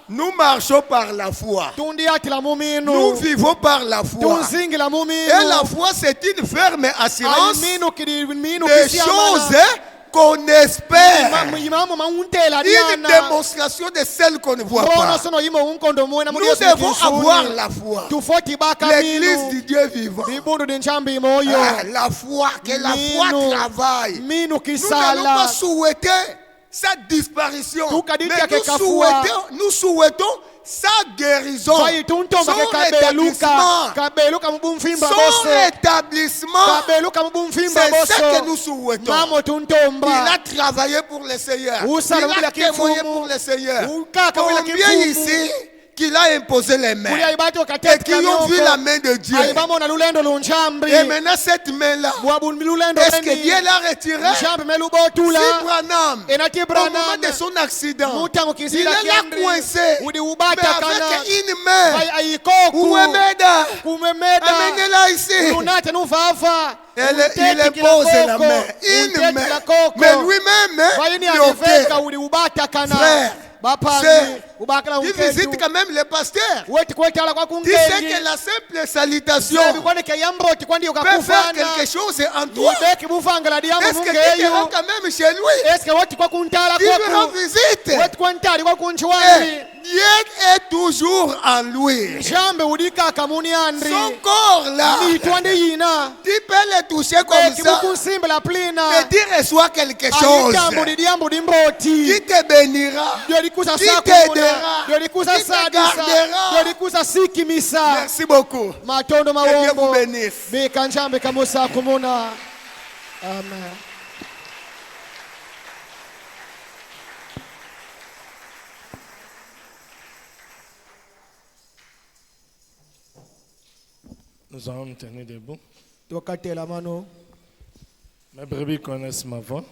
Nous marchons par la foi. Nous vivons par la foi. Et la foi, c'est une ferme assurance des choses qu'on espère, une démonstration de celle qu'on ne voit pas. Nous devons avoir la foi. L'église du Dieu vivant. La foi, que la foi travaille. Nous n'allons pas souhaiter sa disparition, mais nous souhaitons sa guérison, son rétablissement. C'est ce que nous souhaitons. Il a travaillé pour le Seigneur. Il a témoigné pour le Seigneur. Combien ici qu'il a imposé les mains et qui ont vu la main de Dieu? Et maintenant cette main-là, est-ce que Dieu l'a retirée? Si Branham, au moment de son accident, il l'a coincé, mais avec une main, amenez-la ici. Il impose la main, une main, mais lui-même, frère, il visite quand même les pasteurs. Tu sais que la simple salutation peut faire quelque chose en toi. Est-ce que tu iras quand même chez lui? Tu lui rends visite. Et Dieu est toujours en lui. Son corps là, tu peux le toucher comme ça. Et tu reçois quelque chose qui te bénira, qui t'aidera, qui te gardera. Merci beaucoup. Que Dieu vous bénisse. Amen. Nous allons nous tenir debout. Mes brebis connaissent ma voix.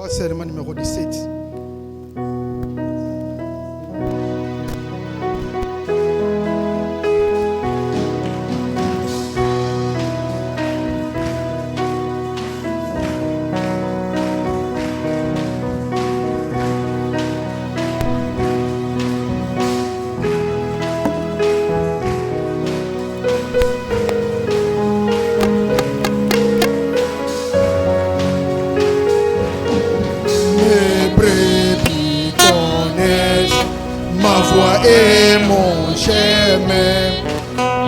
Serment numéro 17. Et mon chemin,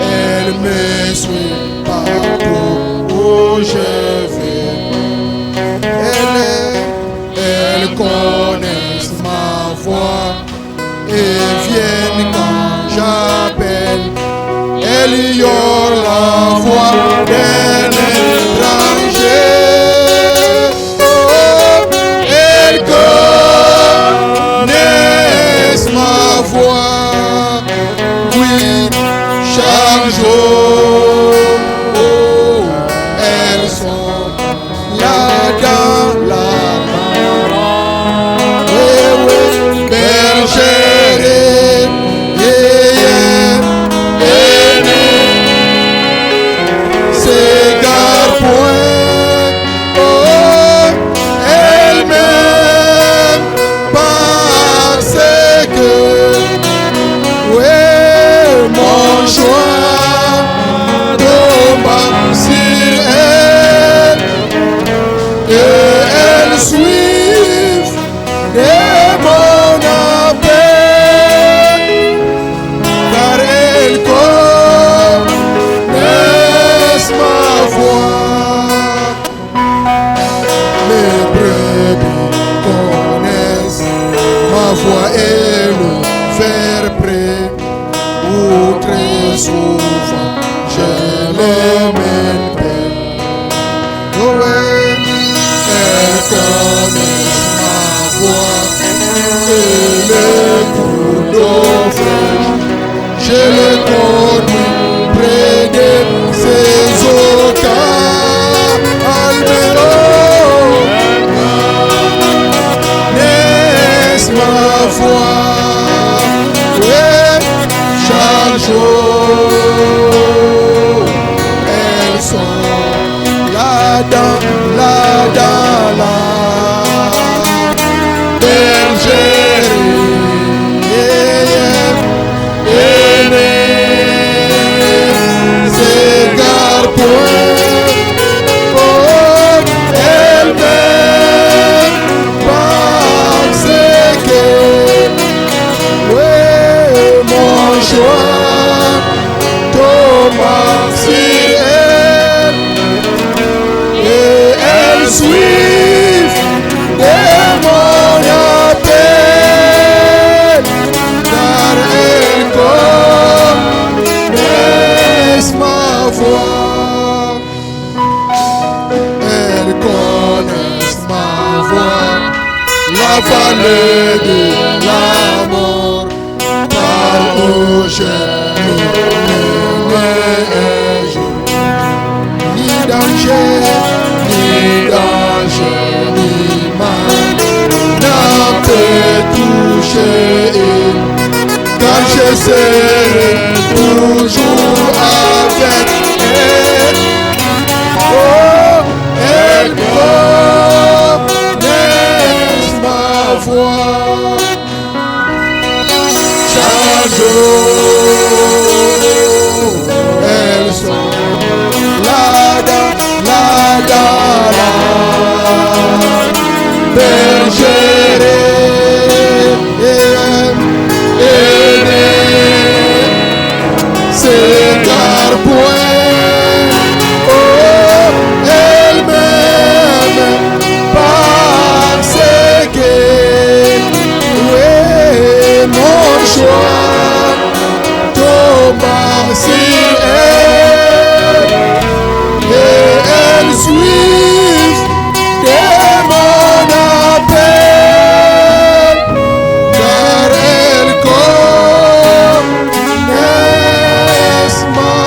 elle me suit partout où je vais. Elle connaissent ma voix et viennent quand j'appelle. Elle ignore la voix d'un étranger. Elle connaissent ma voix. Chaque jour, elles sont là dans la main. Bergère, s'égare point. Oh, elle m'aime parce que mon choix tombe sur elle et elle suit de mon appel car elle connaît ma voix. Les brebis connaissent ma voix et le faire près. Très souvent, je les mène belle. Oh ouais, elles connaissent ma voix et les cours d'eau fraîche. Je les conduis près de ces eaux calmes. N'est-ce ma voix? Chaque jour, elles sont là-dedans, là-dedans, là. Bergère, s'égare point. Oh, elle m'aime parce que mon choix tombe sur elle et elle suit de mon appel car elle connaît ma voix. Elle connaît ma voix, la vallée de la mort. Où je ni danger, ni mal n'a peut toucher, car je serai toujours avec elle. Oh, elle connaît ma voix. Chaque jour, C'est car point, oh, elle m'aime parce que oui, mon choix tombe.